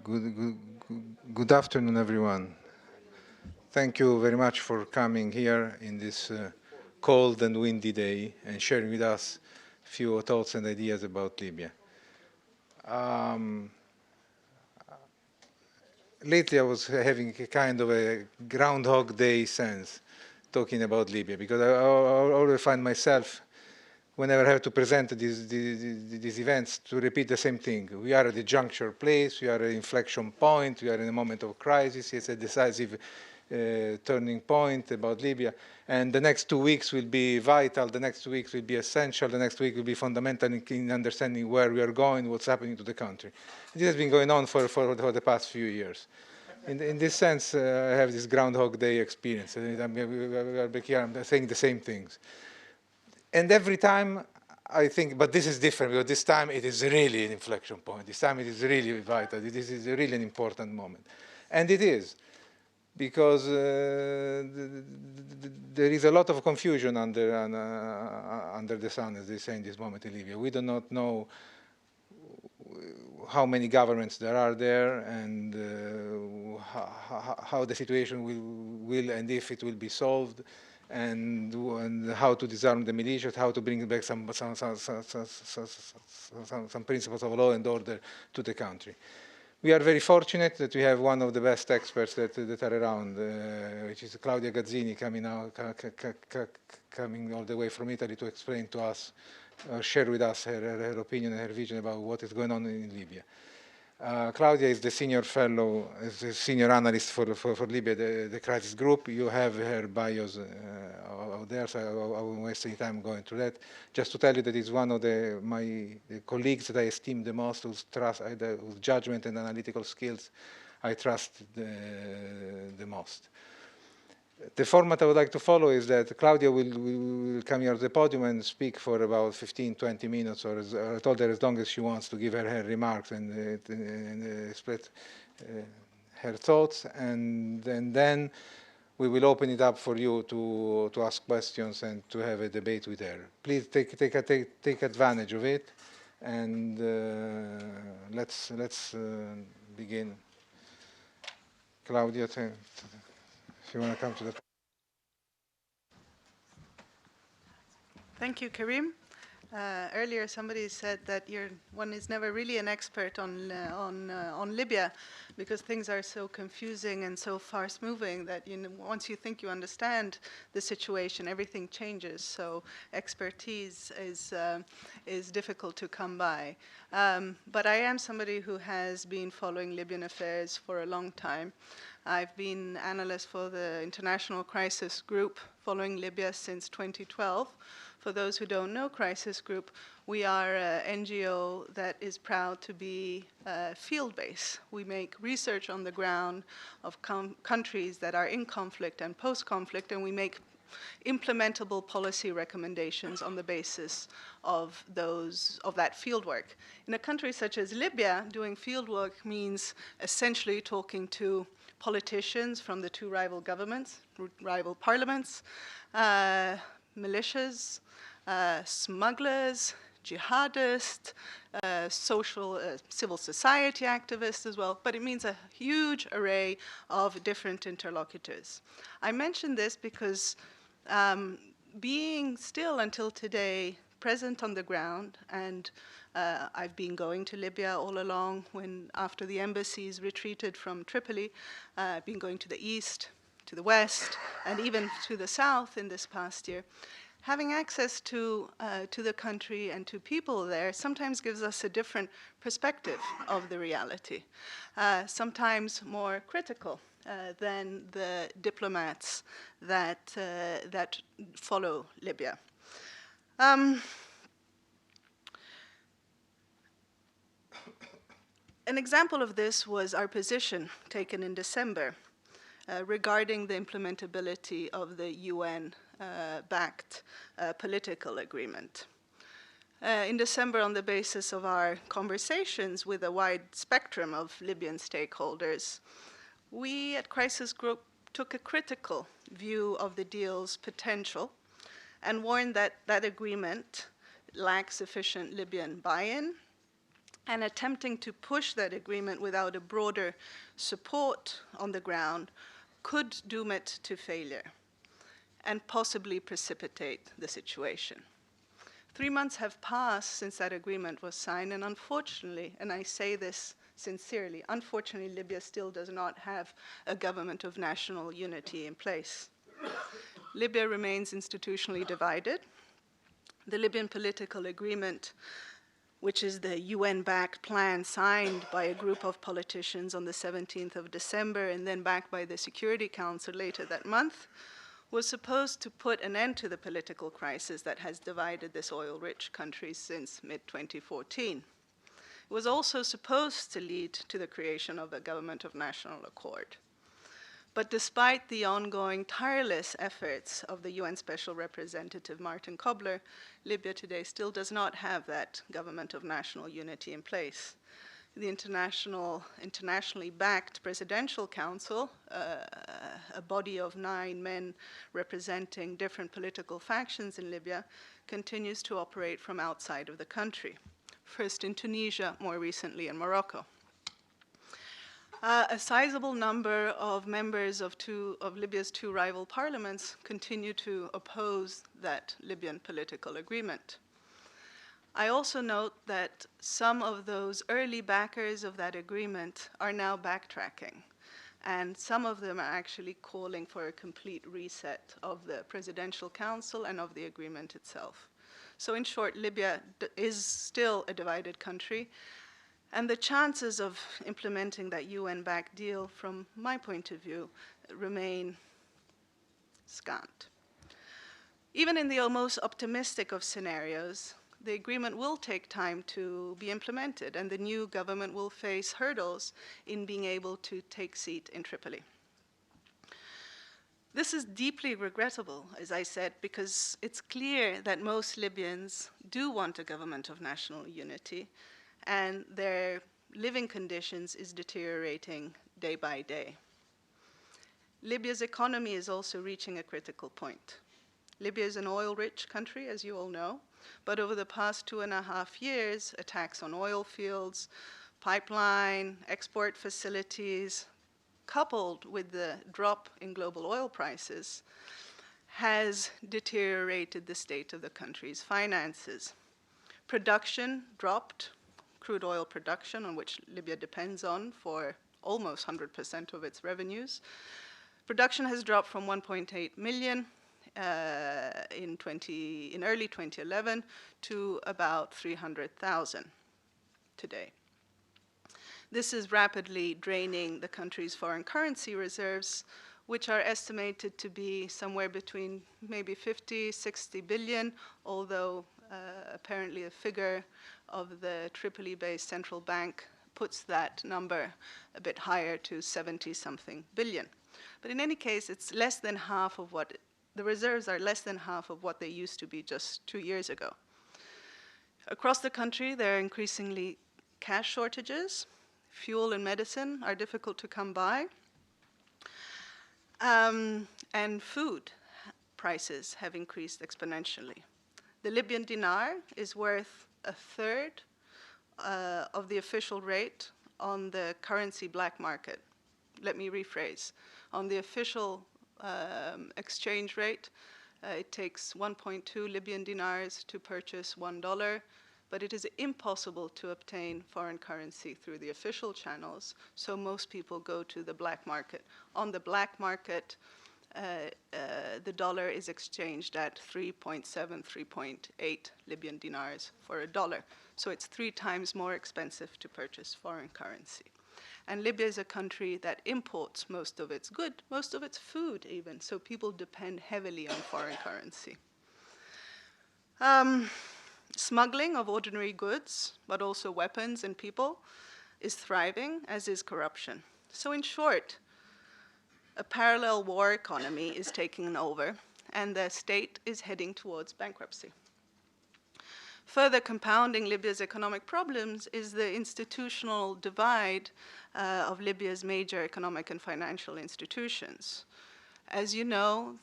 Good afternoon, everyone. Thank you very much for coming here in this cold and windy day and sharing with us a few thoughts and ideas about Libya. Um, Lately, I was having a kind of a Groundhog Day sense talking about Libya because I always find myself, whenever I have to present these events, to repeat the same thing. We are at a juncture place, we are at an inflection point, we are in a moment of crisis, it's a decisive turning point about Libya. And the next 2 weeks will be vital, the next 2 weeks will be essential, the next week will be fundamental in understanding where we are going, what's happening to the country. This has been going on for the past few years. In this sense, I have this Groundhog Day experience. I'm saying the same things. And every time I think, but this is different because this time it is really an inflection point. This time it is really vital. This is really an important moment. And it is, because there is a lot of confusion under the sun, as they say in this moment in Libya. We do not know how many governments there are there and how the situation will and if it will be solved, and how to disarm the militias, how to bring back some principles of law and order to the country. We are very fortunate that we have one of the best experts that are around, which is Claudia Gazzini, coming all the way from Italy to explain to us, share with us her opinion and her vision about what is going on in Libya. Claudia is the senior fellow, is the senior analyst for Libya, the crisis group. You have her bios out there, so I won't waste any time going through that. Just to tell you that it's one of my colleagues that I esteem the most, whose judgment and analytical skills I trust the most. The format I would like to follow is that Claudia will come here to the podium and speak for about 15, 20 minutes, or I told her as long as she wants to give her remarks and split her thoughts, and then we will open it up for you to ask questions and to have a debate with her. Please take advantage of it, and let's begin. Claudia, if you want to come to the. Thank you, Karim. Earlier, somebody said that one is never really an expert on Libya because things are so confusing and so fast-moving that once you think you understand the situation, everything changes. So expertise is difficult to come by. But I am somebody who has been following Libyan affairs for a long time. I've been analyst for the International Crisis Group following Libya since 2012. For those who don't know Crisis Group, we are an NGO that is proud to be field-based. We make research on the ground of countries that are in conflict and post-conflict, and we make implementable policy recommendations on the basis of that fieldwork. In a country such as Libya, doing fieldwork means essentially talking to politicians from the two rival governments, rival parliaments, militias, smugglers, jihadists, civil society activists as well, but it means a huge array of different interlocutors. I mention this because being still until today present on the ground, and I've been going to Libya all along after the embassies retreated from Tripoli. I've been going to the east, to the west, and even to the south in this past year. Having access to the country and to people there sometimes gives us a different perspective of the reality, sometimes more critical than the diplomats that follow Libya. An example of this was our position taken in December regarding the implementability of the UN-backed political agreement. In December, on the basis of our conversations with a wide spectrum of Libyan stakeholders, we at Crisis Group took a critical view of the deal's potential and warned that that agreement lacks sufficient Libyan buy-in, and attempting to push that agreement without a broader support on the ground could doom it to failure and possibly precipitate the situation. 3 months have passed since that agreement was signed, and unfortunately, and I say this sincerely, unfortunately, Libya still does not have a government of national unity in place. Libya remains institutionally divided. The Libyan political agreement, which is the UN-backed plan signed by a group of politicians on the 17th of December and then backed by the Security Council later that month, was supposed to put an end to the political crisis that has divided this oil-rich country since mid-2014. It was also supposed to lead to the creation of a government of national accord. But despite the ongoing tireless efforts of the UN Special Representative Martin Kobler, Libya today still does not have that government of national unity in place. The internationally backed Presidential Council, a body of 9 men representing different political factions in Libya, continues to operate from outside of the country, first in Tunisia, more recently in Morocco. A sizable number of members of Libya's 2 rival parliaments continue to oppose that Libyan political agreement. I also note that some of those early backers of that agreement are now backtracking, and some of them are actually calling for a complete reset of the Presidential Council and of the agreement itself. So in short, Libya is still a divided country, and the chances of implementing that UN-backed deal, from my point of view, remain scant. Even in the most optimistic of scenarios, the agreement will take time to be implemented, and the new government will face hurdles in being able to take seat in Tripoli. This is deeply regrettable, as I said, because it's clear that most Libyans do want a government of national unity, and their living conditions is deteriorating day by day. Libya's economy is also reaching a critical point. Libya is an oil-rich country, as you all know, but over the past 2.5 years, attacks on oil fields, pipeline, export facilities, coupled with the drop in global oil prices, has deteriorated the state of the country's finances. Production dropped. Crude oil production, on which Libya depends on for almost 100% of its revenues. Production has dropped from 1.8 million in early 2011 to about 300,000 today. This is rapidly draining the country's foreign currency reserves, which are estimated to be somewhere between maybe 50, 60 billion, although apparently a figure of the Tripoli-based central bank puts that number a bit higher to 70-something billion. But in any case, it's less than half of what, the reserves are less than half of what they used to be just 2 years ago. Across the country, there are increasingly cash shortages. Fuel and medicine are difficult to come by. And food prices have increased exponentially. The Libyan dinar is worth 1/3 of the official rate on the currency black market. Let me rephrase. On the official exchange rate, it takes 1.2 Libyan dinars to purchase $1, but it is impossible to obtain foreign currency through the official channels, so most people go to the black market. On the black market, the dollar is exchanged at 3.7, 3.8 Libyan dinars for $1. So it's 3 times more expensive to purchase foreign currency. And Libya is a country that imports most of its goods, most of its food even, so people depend heavily on foreign currency. Smuggling of ordinary goods, but also weapons and people, is thriving, as is corruption. So in short, a parallel war economy is taking over, and the state is heading towards bankruptcy. Further compounding Libya's economic problems is the institutional divide of Libya's major economic and financial institutions. As you know,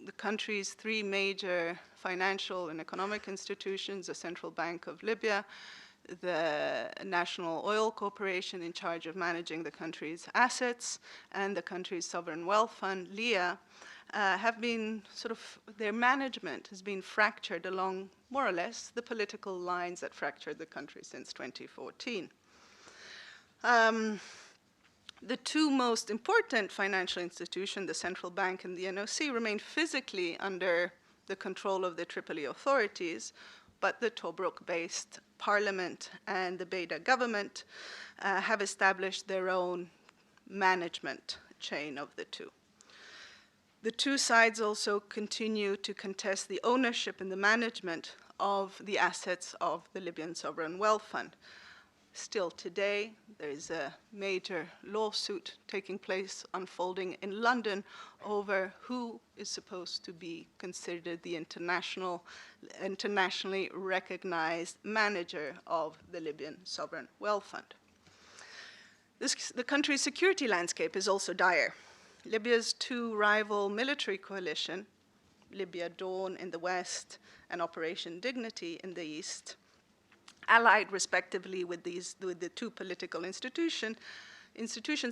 the country's 3 major financial and economic institutions, the Central Bank of Libya, the National Oil Corporation in charge of managing the country's assets and the country's sovereign wealth fund, LIA, have been their management has been fractured along more or less the political lines that fractured the country since 2014. The two most important financial institutions, the central bank and the NOC, remain physically under the control of the Tripoli authorities, but the Tobruk-based parliament and the Beda government have established their own management chain of the two. The two sides also continue to contest the ownership and the management of the assets of the Libyan Sovereign Wealth Fund. Still today, there is a major lawsuit taking place, unfolding in London, over who is supposed to be considered the internationally recognized manager of the Libyan Sovereign Wealth Fund. The country's security landscape is also dire. Libya's two rival military coalitions, Libya Dawn in the west and Operation Dignity in the east, allied respectively with the two political institutions,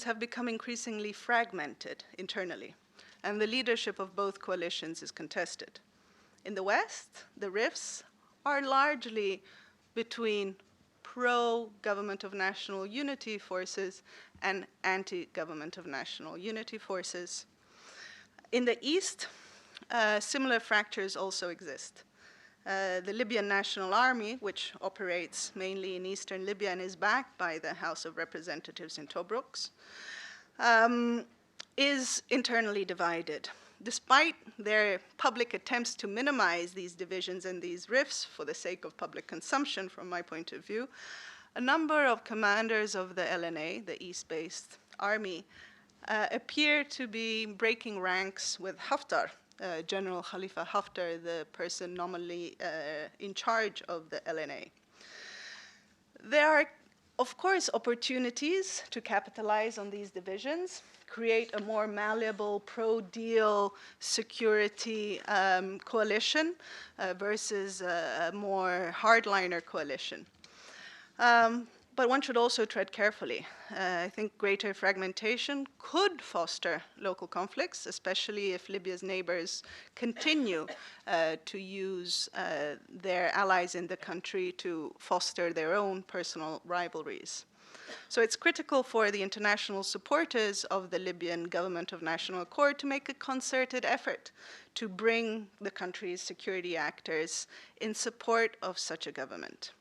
have become increasingly fragmented internally, and the leadership of both coalitions is contested. In the West, the rifts are largely between pro-government of national unity forces and anti-government of national unity forces. In the East, similar fractures also exist. The Libyan National Army, which operates mainly in eastern Libya and is backed by the House of Representatives in Tobruk, is internally divided. Despite their public attempts to minimize these divisions and these rifts for the sake of public consumption, from my point of view, a number of commanders of the LNA, the East-based army, appear to be breaking ranks with Haftar, General Khalifa Haftar, the person nominally in charge of the LNA. There are, of course, opportunities to capitalize on these divisions, create a more malleable pro-deal security coalition versus a more hardliner coalition. But one should also tread carefully. I think greater fragmentation could foster local conflicts, especially if Libya's neighbors continue to use their allies in the country to foster their own personal rivalries. So it's critical for the international supporters of the Libyan Government of National Accord to make a concerted effort to bring the country's security actors in support of such a government.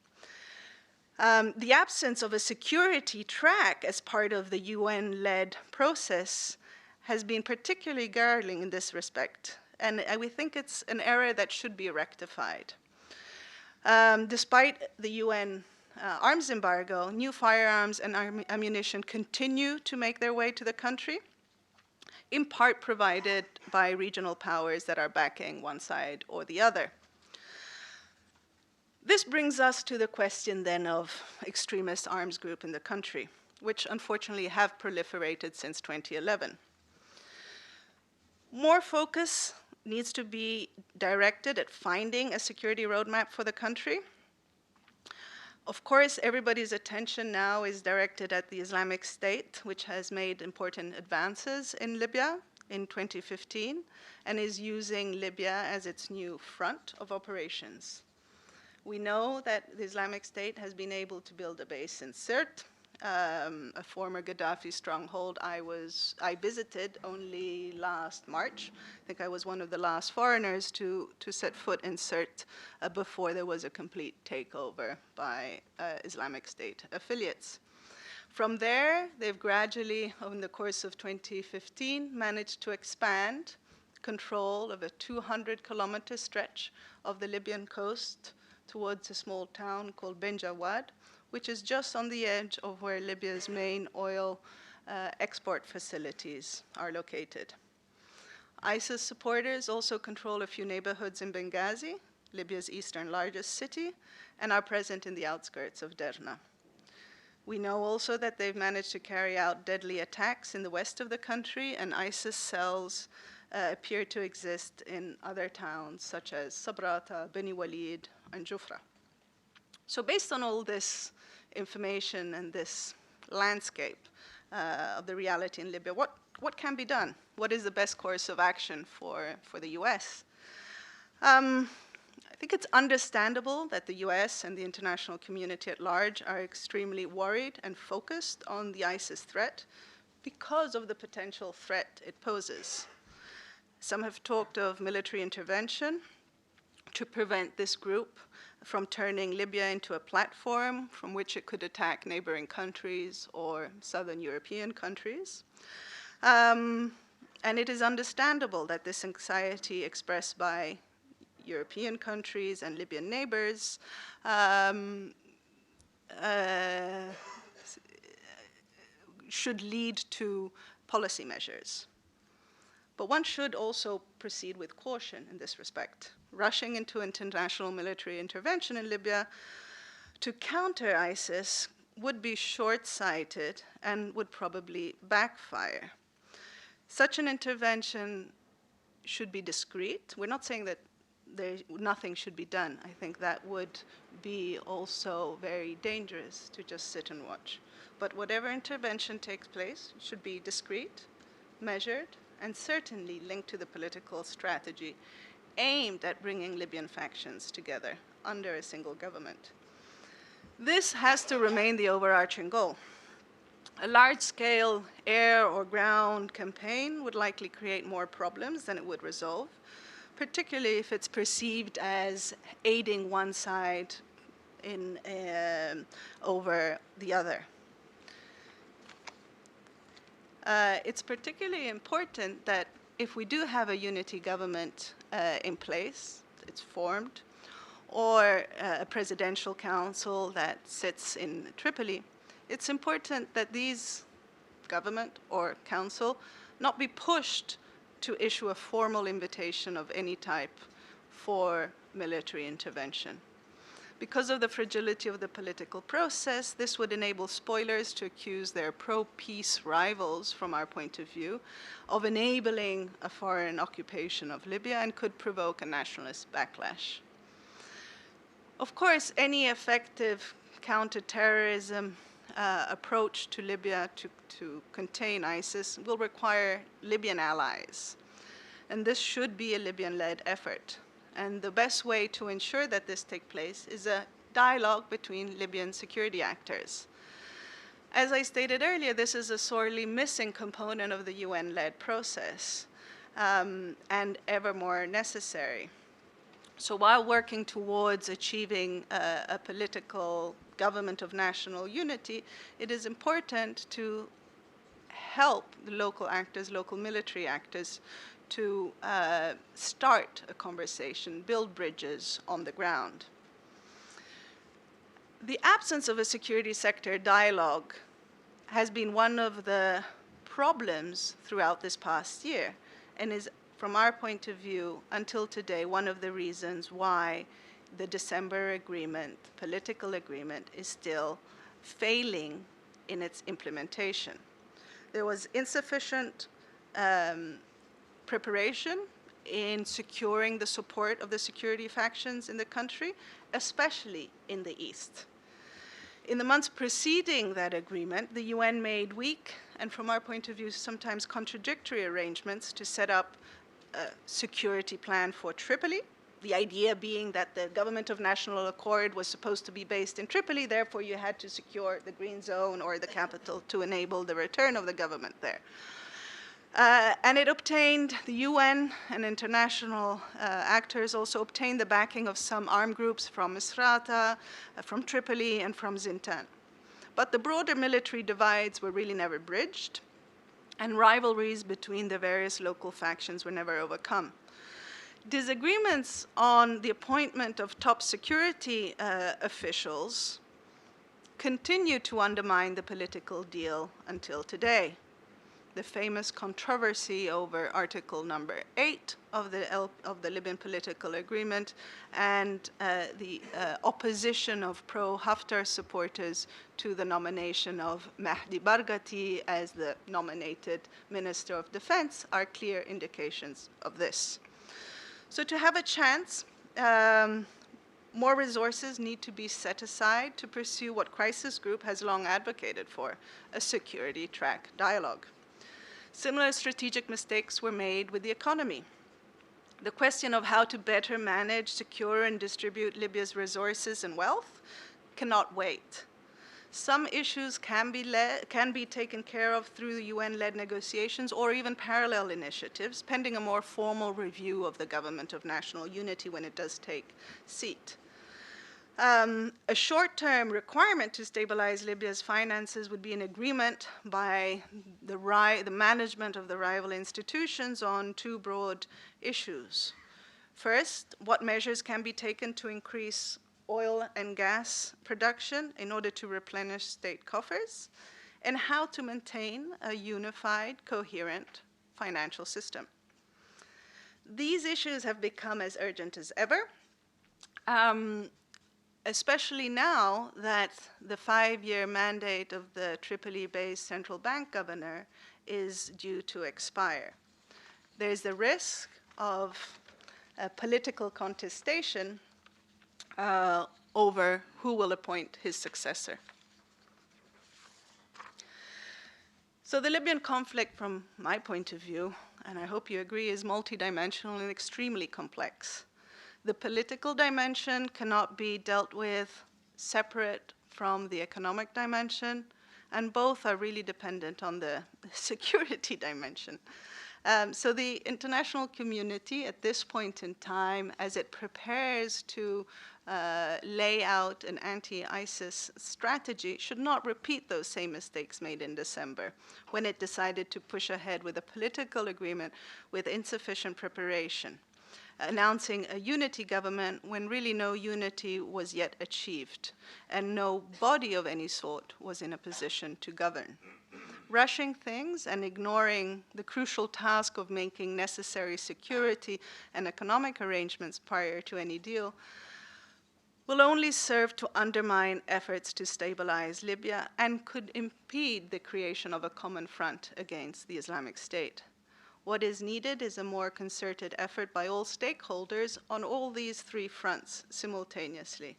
The absence of a security track as part of the UN-led process has been particularly galling in this respect, and we think it's an error that should be rectified. Despite the UN arms embargo, new firearms and ammunition continue to make their way to the country, in part provided by regional powers that are backing one side or the other. This brings us to the question then of extremist arms groups in the country, which unfortunately have proliferated since 2011. More focus needs to be directed at finding a security roadmap for the country. Of course, everybody's attention now is directed at the Islamic State, which has made important advances in Libya in 2015 and is using Libya as its new front of operations. We know that the Islamic State has been able to build a base in Sirte, a former Gaddafi stronghold I visited only last March. I think I was one of the last foreigners to set foot in Sirte before there was a complete takeover by Islamic State affiliates. From there, they've gradually, over the course of 2015, managed to expand control of a 200-kilometer stretch of the Libyan coast towards a small town called Benjawad, which is just on the edge of where Libya's main oil export facilities are located. ISIS supporters also control a few neighborhoods in Benghazi, Libya's eastern largest city, and are present in the outskirts of Derna. We know also that they've managed to carry out deadly attacks in the west of the country, and ISIS cells appear to exist in other towns such as Sabrata, Beni Walid, and Jufra. So based on all this information and this landscape of the reality in Libya, what can be done? What is the best course of action for the US? I think it's understandable that the US and the international community at large are extremely worried and focused on the ISIS threat because of the potential threat it poses. Some have talked of military intervention to prevent this group from turning Libya into a platform from which it could attack neighboring countries or southern European countries. And it is understandable that this anxiety expressed by European countries and Libyan neighbors should lead to policy measures. But one should also proceed with caution in this respect. Rushing into international military intervention in Libya to counter ISIS would be short-sighted and would probably backfire. Such an intervention should be discreet. We're not saying that nothing should be done. I think that would be also very dangerous to just sit and watch. But whatever intervention takes place should be discreet, measured, and certainly linked to the political strategy aimed at bringing Libyan factions together under a single government. This has to remain the overarching goal. A large-scale air or ground campaign would likely create more problems than it would resolve, particularly if it's perceived as aiding one side over the other. It's particularly important that if we do have a unity government in place, it's formed, or a presidential council that sits in Tripoli, it's important that these government or council not be pushed to issue a formal invitation of any type for military intervention. Because of the fragility of the political process, this would enable spoilers to accuse their pro-peace rivals, from our point of view, of enabling a foreign occupation of Libya and could provoke a nationalist backlash. Of course, any effective counterterrorism approach to Libya to contain ISIS will require Libyan allies. And this should be a Libyan-led effort. And the best way to ensure that this takes place is a dialogue between Libyan security actors. As I stated earlier, this is a sorely missing component of the UN-led process, and ever more necessary. So while working towards achieving a political government of national unity, it is important to help the local actors, local military actors, to start a conversation, build bridges on the ground. The absence of a security sector dialogue has been one of the problems throughout this past year, and is, from our point of view, until today, one of the reasons why the December agreement, political agreement, is still failing in its implementation. There was insufficient preparation in securing the support of the security factions in the country, especially in the east. In the months preceding that agreement, the UN made weak, and from our point of view, sometimes contradictory arrangements to set up a security plan for Tripoli, the idea being that the government of national accord was supposed to be based in Tripoli, therefore you had to secure the green zone or the capital to enable the return of the government there. And it obtained, the UN and international actors also obtained the backing of some armed groups from Misrata, from Tripoli, and from Zintan. But the broader military divides were really never bridged, and rivalries between the various local factions were never overcome. Disagreements on the appointment of top security officials continue to undermine the political deal until today. The famous controversy over Article number 8 of the Libyan political agreement and the opposition of pro-Haftar supporters to the nomination of Mahdi Barghati as the nominated Minister of Defense are clear indications of this. So to have a chance more resources need to be set aside to pursue what Crisis Group has long advocated for, a security track dialogue. Similar strategic mistakes were made with the economy. The question of how to better manage, secure, and distribute Libya's resources and wealth cannot wait. Some issues can be taken care of through the UN-led negotiations or even parallel initiatives, pending a more formal review of the Government of National Unity when it does take seat. A short-term requirement to stabilize Libya's finances would be an agreement by the management of the rival institutions on two broad issues. First, what measures can be taken to increase oil and gas production in order to replenish state coffers, and how to maintain a unified, coherent financial system. These issues have become as urgent as ever, especially now that the 5-year mandate of the Tripoli-based central bank governor is due to expire. There's the risk of a political contestation over who will appoint his successor. So the Libyan conflict, from my point of view, and I hope you agree, is multidimensional and extremely complex. The political dimension cannot be dealt with separate from the economic dimension, and both are really dependent on the security dimension. So the international community at this point in time, as it prepares to lay out an anti-ISIS strategy, should not repeat those same mistakes made in December, when it decided to push ahead with a political agreement with insufficient preparation, announcing a unity government when really no unity was yet achieved, and no body of any sort was in a position to govern. Rushing things and ignoring the crucial task of making necessary security and economic arrangements prior to any deal will only serve to undermine efforts to stabilize Libya and could impede the creation of a common front against the Islamic State. What is needed is a more concerted effort by all stakeholders on all these three fronts simultaneously.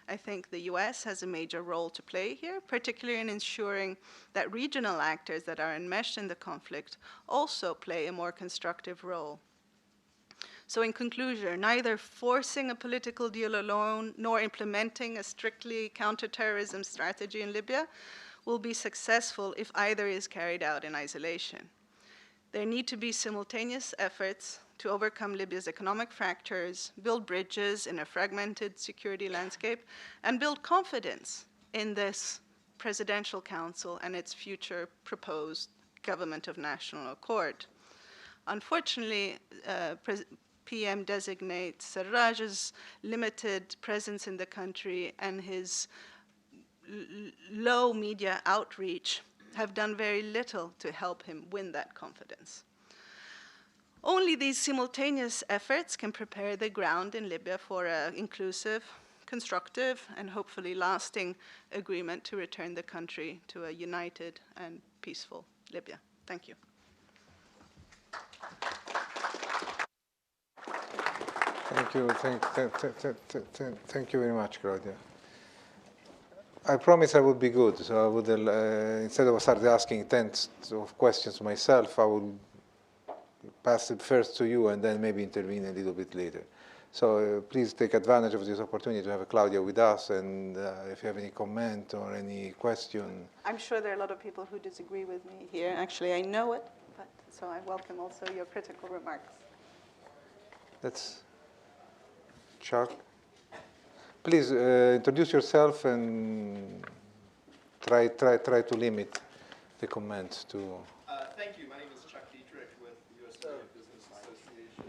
I think the US has a major role to play here, particularly in ensuring that regional actors that are enmeshed in the conflict also play a more constructive role. So in conclusion, neither forcing a political deal alone nor implementing a strictly counterterrorism strategy in Libya will be successful if either is carried out in isolation. There need to be simultaneous efforts to overcome Libya's economic fractures, build bridges in a fragmented security landscape, and build confidence in this presidential council and its future proposed government of national accord. Unfortunately, PM-designate Sarraj's limited presence in the country and his low media outreach have done very little to help him win that confidence. Only these simultaneous efforts can prepare the ground in Libya for an inclusive, constructive, and hopefully lasting agreement to return the country to a united and peaceful Libya. Thank you. Thank you. Thank you very much, Claudia. I promise I would be good. So I would, instead of start asking tens of questions myself, I will pass it first to you and then maybe intervene a little bit later. So please take advantage of this opportunity to have Claudia with us, and if you have any comment or any question. I'm sure there are a lot of people who disagree with me here. Actually, I know it, but so I welcome also your critical remarks. That's Chuck. Please introduce yourself and try to limit the comments to. Thank you. My name is Chuck Dietrich with the U.S. Business Association.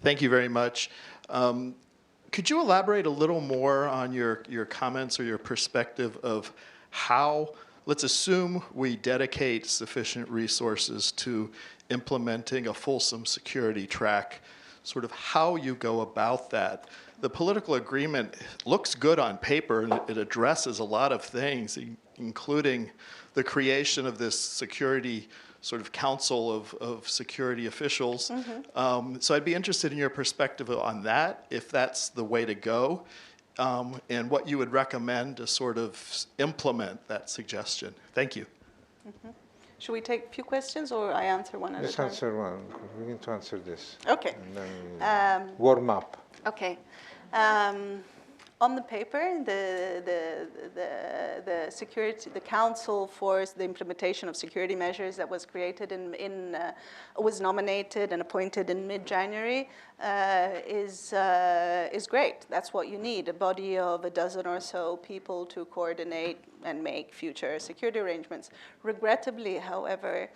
Thank you very much. Could you elaborate a little more on your comments or your perspective of how, let's assume we dedicate sufficient resources to implementing a fulsome security track, sort of how you go about that. The political agreement looks good on paper, and it addresses a lot of things, including the creation of this security sort of council of security officials. So I'd be interested in your perspective on that, if that's the way to go, and what you would recommend to sort of implement that suggestion. Thank you. Should we take a few questions, or I answer one at a Let's time? answer one. We need to answer this. Okay. And then warm up. Okay. On the paper, the security, the Council for the Implementation of Security Measures that was created was nominated and appointed in mid-January is great. That's what you need, a body of a dozen or so people to coordinate and make future security arrangements. Regrettably, however,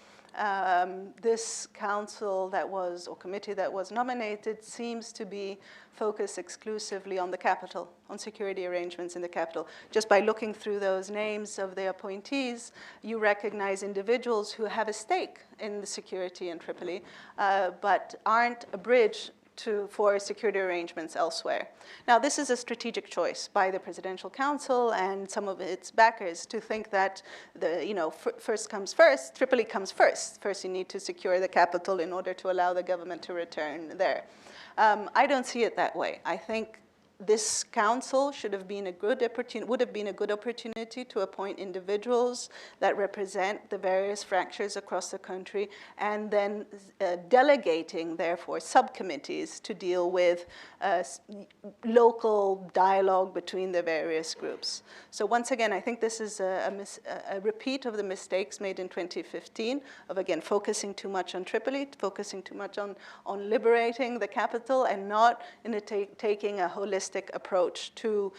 this council or committee that was nominated seems to be focused exclusively on the capital, on security arrangements in the capital. Just by looking through those names of the appointees, you recognize individuals who have a stake in the security in Tripoli, but aren't a bridge for security arrangements elsewhere. Now, this is a strategic choice by the Presidential Council and some of its backers to think that first comes first, Tripoli comes first. First, you need to secure the capital in order to allow the government to return there. I don't see it that way. I think this council would have been a good opportunity to appoint individuals that represent the various fractures across the country, and then delegating, therefore, subcommittees to deal with local dialogue between the various groups. So once again, I think this is a repeat of the mistakes made in 2015 of, again, focusing too much on Tripoli, focusing too much on liberating the capital, and not taking a holistic approach to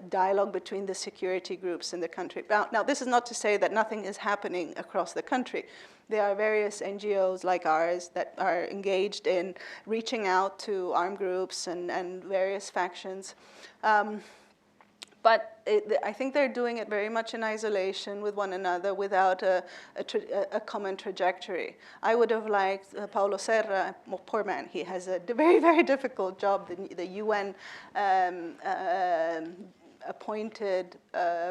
dialogue between the security groups in the country. Now, this is not to say that nothing is happening across the country. There are various NGOs like ours that are engaged in reaching out to armed groups and various factions. But I think they're doing it very much in isolation with one another without a common trajectory. I would have liked Paulo Serra, poor man, he has a very, very difficult job, the UN appointed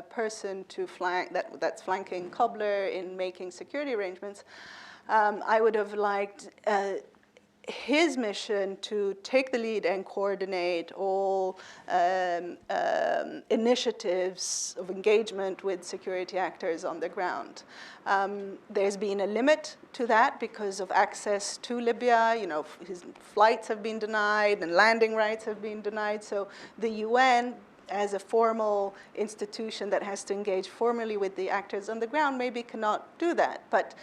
person to that's flanking Kobler in making security arrangements. I would have liked his mission to take the lead and coordinate all initiatives of engagement with security actors on the ground. There's been a limit to that because of access to Libya. His flights have been denied and landing rights have been denied. So the UN, as a formal institution that has to engage formally with the actors on the ground, maybe cannot do that. But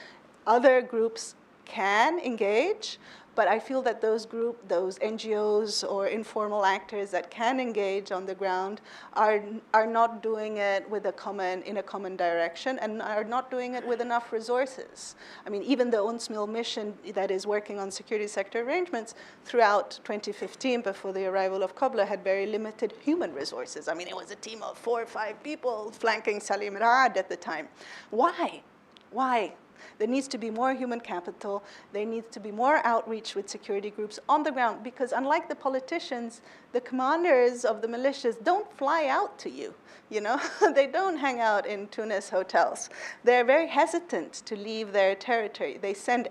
other groups can engage. But I feel that those NGOs or informal actors that can engage on the ground are not doing it in a common direction, and are not doing it with enough resources. I mean, even the UNSMIL mission that is working on security sector arrangements throughout 2015, before the arrival of Kobler, had very limited human resources. I mean, it was a team of 4 or 5 people flanking Salim Raad at the time. Why? Why? There needs to be more human capital. There needs to be more outreach with security groups on the ground, because unlike the politicians, the commanders of the militias don't fly out to you. They don't hang out in Tunis hotels. They're very hesitant to leave their territory. They send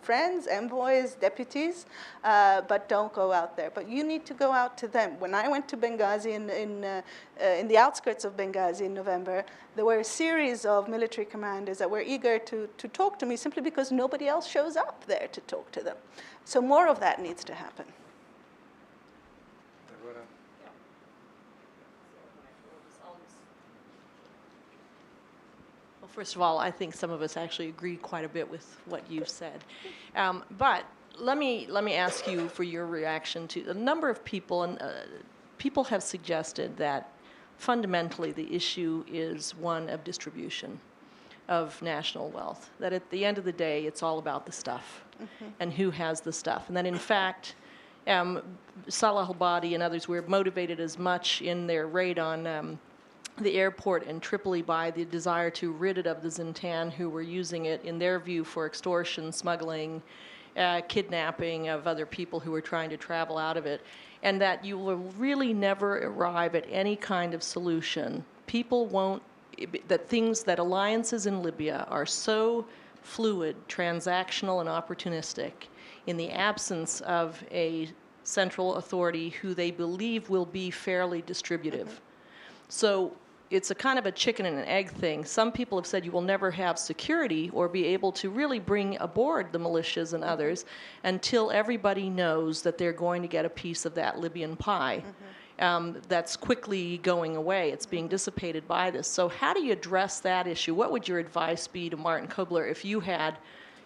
friends, envoys, deputies, but don't go out there. But you need to go out to them. When I went to Benghazi in the outskirts of Benghazi in November, there were a series of military commanders that were eager to talk to me simply because nobody else shows up there to talk to them. So more of that needs to happen. Well, first of all, I think some of us actually agree quite a bit with what you've said. But let me ask you for your reaction to a number of people, and people have suggested that fundamentally the issue is one of distribution of national wealth, that at the end of the day it's all about the stuff and who has the stuff, and that in fact Salah al-Badi and others were motivated as much in their raid on the airport in Tripoli by the desire to rid it of the Zintan, who were using it, in their view, for extortion, smuggling, kidnapping of other people who were trying to travel out of it, and that you will really never arrive at any kind of solution. People won't, that alliances in Libya are so fluid, transactional, and opportunistic in the absence of a central authority who they believe will be fairly distributive. So it's a kind of a chicken and an egg thing. Some people have said you will never have security or be able to really bring aboard the militias and others until everybody knows that they're going to get a piece of that Libyan pie. That's quickly going away. It's being dissipated by this. So how do you address that issue? What would your advice be to Martin Kobler if you had,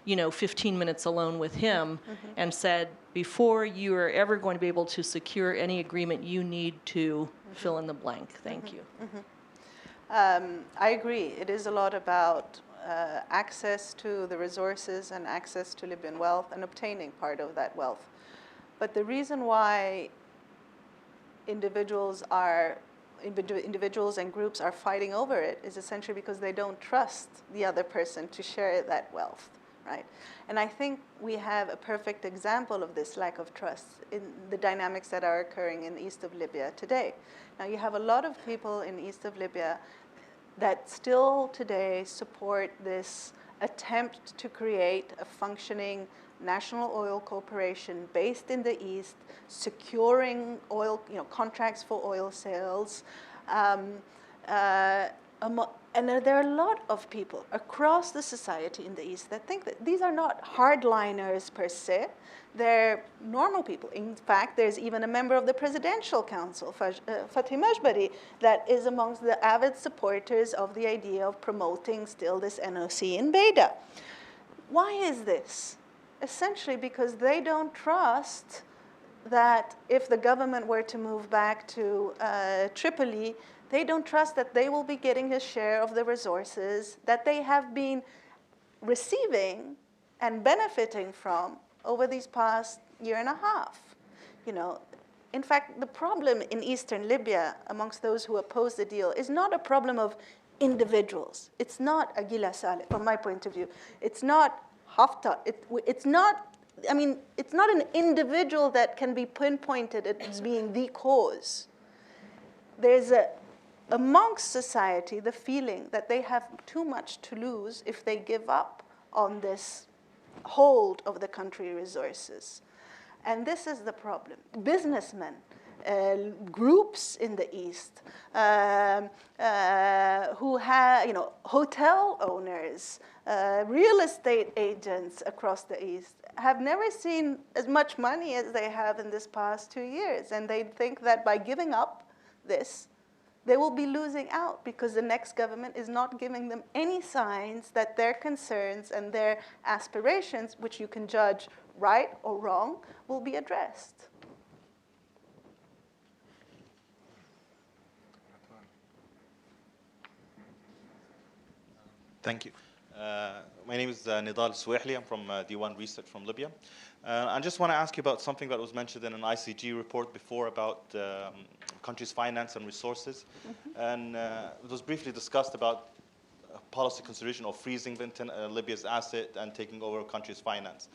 15 minutes alone with him and said, before you are ever going to be able to secure any agreement, you need to fill in the blank? Thank you. I agree. It is a lot about access to the resources and access to Libyan wealth and obtaining part of that wealth. But the reason why individuals and groups are fighting over it is essentially because they don't trust the other person to share that wealth, right? And I think we have a perfect example of this lack of trust in the dynamics that are occurring in the east of Libya today. Now, you have a lot of people in the east of Libya that still today support this attempt to create a functioning national oil corporation based in the east, securing oil, contracts for oil sales. And there are a lot of people across the society in the east that think that these are not hardliners per se. They're normal people. In fact, there's even a member of the Presidential Council, Fathi Majbari, that is amongst the avid supporters of the idea of promoting still this NOC in Beida. Why is this? Essentially because they don't trust that if the government were to move back to Tripoli, they don't trust that they will be getting a share of the resources that they have been receiving and benefiting from over these past year and a half. In fact, the problem in eastern Libya amongst those who oppose the deal is not a problem of individuals. It's not Aguila Saleh, from my point of view. It's not Haftar. It's not an individual that can be pinpointed as being the cause. There's amongst society the feeling that they have too much to lose if they give up on this hold of the country resources. And this is the problem. Businessmen, groups in the East, who have, hotel owners, real estate agents across the East have never seen as much money as they have in this past 2 years. And they think that by giving up this, they will be losing out because the next government is not giving them any signs that their concerns and their aspirations, which you can judge right or wrong, will be addressed. Thank you. My name is Nidal Suwehli. I'm from D1 Research from Libya. I just want to ask you about something that was mentioned in an ICG report before about country's finance and resources. And it was briefly discussed about policy consideration of freezing Libya's asset and taking over a country's finance.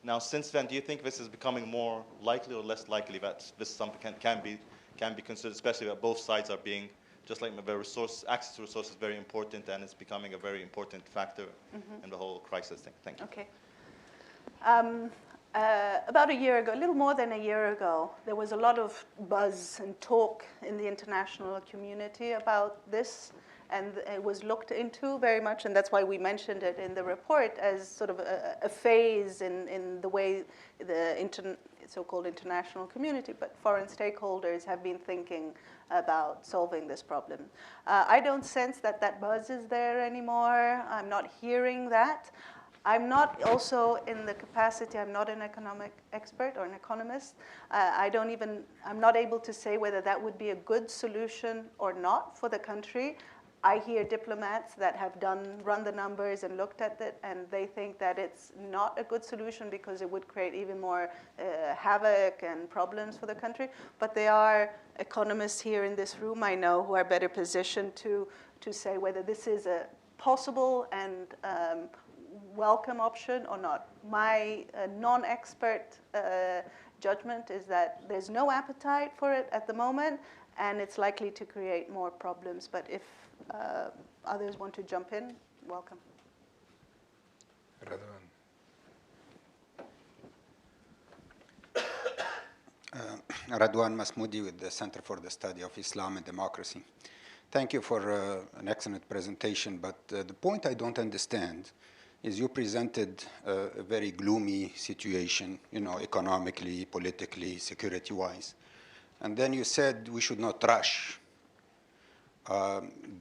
Now, since then, do you think this is becoming more likely or less likely that this something can be considered, especially that both sides are being, just like the access to resources is very important, and it's becoming a very important factor in the whole crisis thing? Thank you. Okay. About a year ago, a little more than a year ago, there was a lot of buzz and talk in the international community about this, and it was looked into very much, and that's why we mentioned it in the report as sort of a phase in the way the so-called international community, but foreign stakeholders have been thinking about solving this problem. I don't sense that that buzz is there anymore. I'm not hearing that. I'm not also in the capacity, I'm not an economic expert or an economist. I'm not able to say whether that would be a good solution or not for the country. I hear diplomats that have run the numbers and looked at it, and they think that it's not a good solution because it would create even more havoc and problems for the country. But there are economists here in this room, I know, who are better positioned to say whether this is a possible and welcome option or not. My non-expert judgment is that there's no appetite for it at the moment, and it's likely to create more problems. But if others want to jump in, welcome. Radwan. Radwan Masmoudi with the Center for the Study of Islam and Democracy. Thank you for an excellent presentation, but the point I don't understand is you presented a very gloomy situation, you know, economically, politically, security-wise. And then you said we should not rush.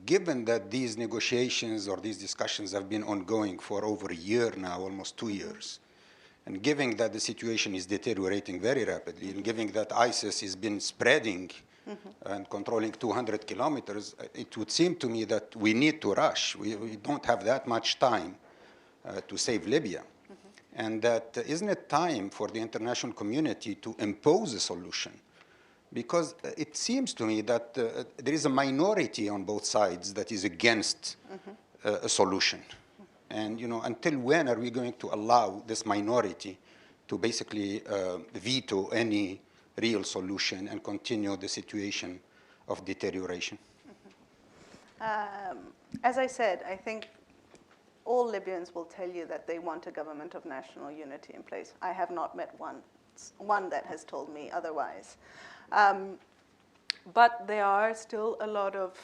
Given that these negotiations or these discussions have been ongoing for over a year now, almost 2 years, and given that the situation is deteriorating very rapidly, and given that ISIS has been spreading and controlling 200 kilometers, it would seem to me that we need to rush. We don't have that much time to save Libya. And that isn't it time for the international community to impose a solution? Because it seems to me that there is a minority on both sides that is against a solution. And you know, until when are we going to allow this minority to basically veto any real solution and continue the situation of deterioration? As I said, I think all Libyans will tell you that they want a government of national unity in place. I have not met one that has told me otherwise. But there are still a lot of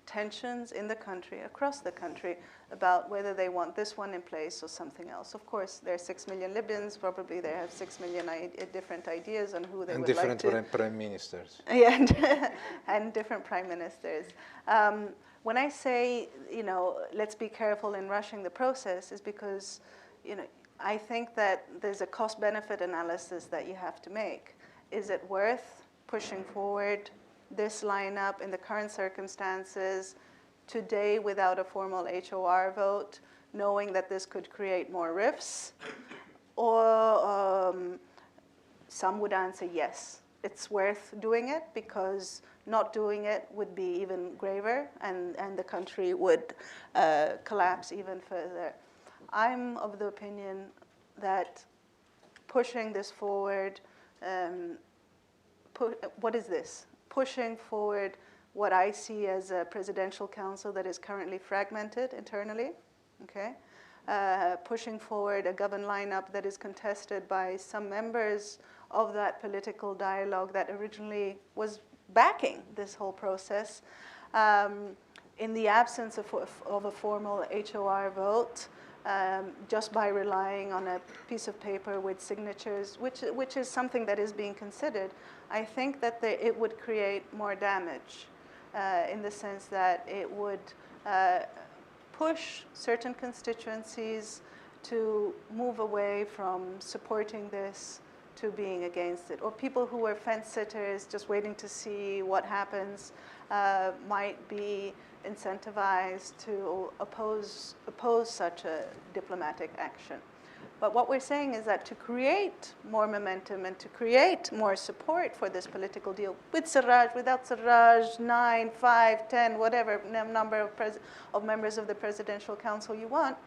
tensions in the country, across the country, about whether they want this one in place or something else. Of course, there are 6 million Libyans. Probably they have 6 million different ideas on who they would like to. And different prime ministers. Yeah, and different prime ministers. When I say, you know, let's be careful in rushing the process, is because, you know, I think that there's a cost-benefit analysis that you have to make. Is it worth pushing forward this lineup in the current circumstances today without a formal HOR vote, knowing that this could create more rifts? Or some would answer yes, it's worth doing it, because not doing it would be even graver, and the country would collapse even further. I'm of the opinion that pushing this forward, what is this? Pushing forward what I see as a presidential council that is currently fragmented internally, okay? Pushing forward a government lineup that is contested by some members of that political dialogue that originally was backing this whole process. In the absence of a formal HOR vote, just by relying on a piece of paper with signatures, which is something that is being considered, I think that it would create more damage in the sense that it would push certain constituencies to move away from supporting this to being against it. Or people who are fence sitters just waiting to see what happens might be incentivized to oppose such a diplomatic action. But what we're saying is that to create more momentum and to create more support for this political deal, with Sarraj, without Sarraj, 9, 5, 10, whatever number of members of the Presidential Council you want,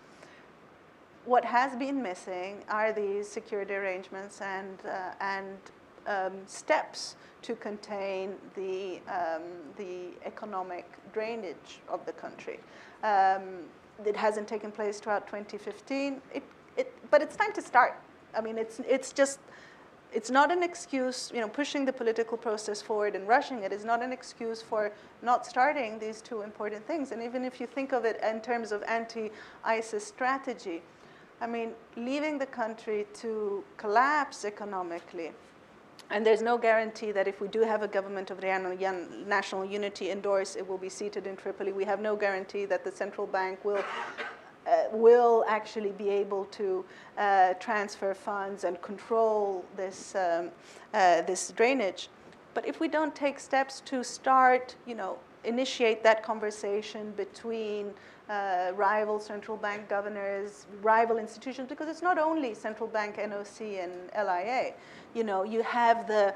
what has been missing are these security arrangements and steps to contain the economic drainage of the country. It hasn't taken place throughout 2015. But it's time to start. I mean, it's not an excuse. You know, pushing the political process forward and rushing it is not an excuse for not starting these two important things. And even if you think of it in terms of anti-ISIS strategy, I mean, leaving the country to collapse economically, and there's no guarantee that if we do have a government of national unity endorsed, it will be seated in Tripoli. We have no guarantee that the central bank will actually be able to transfer funds and control this this drainage. But if we don't take steps to start, you know, initiate that conversation between rival central bank governors, rival institutions, because it's not only central bank, NOC, and LIA. You know, you have the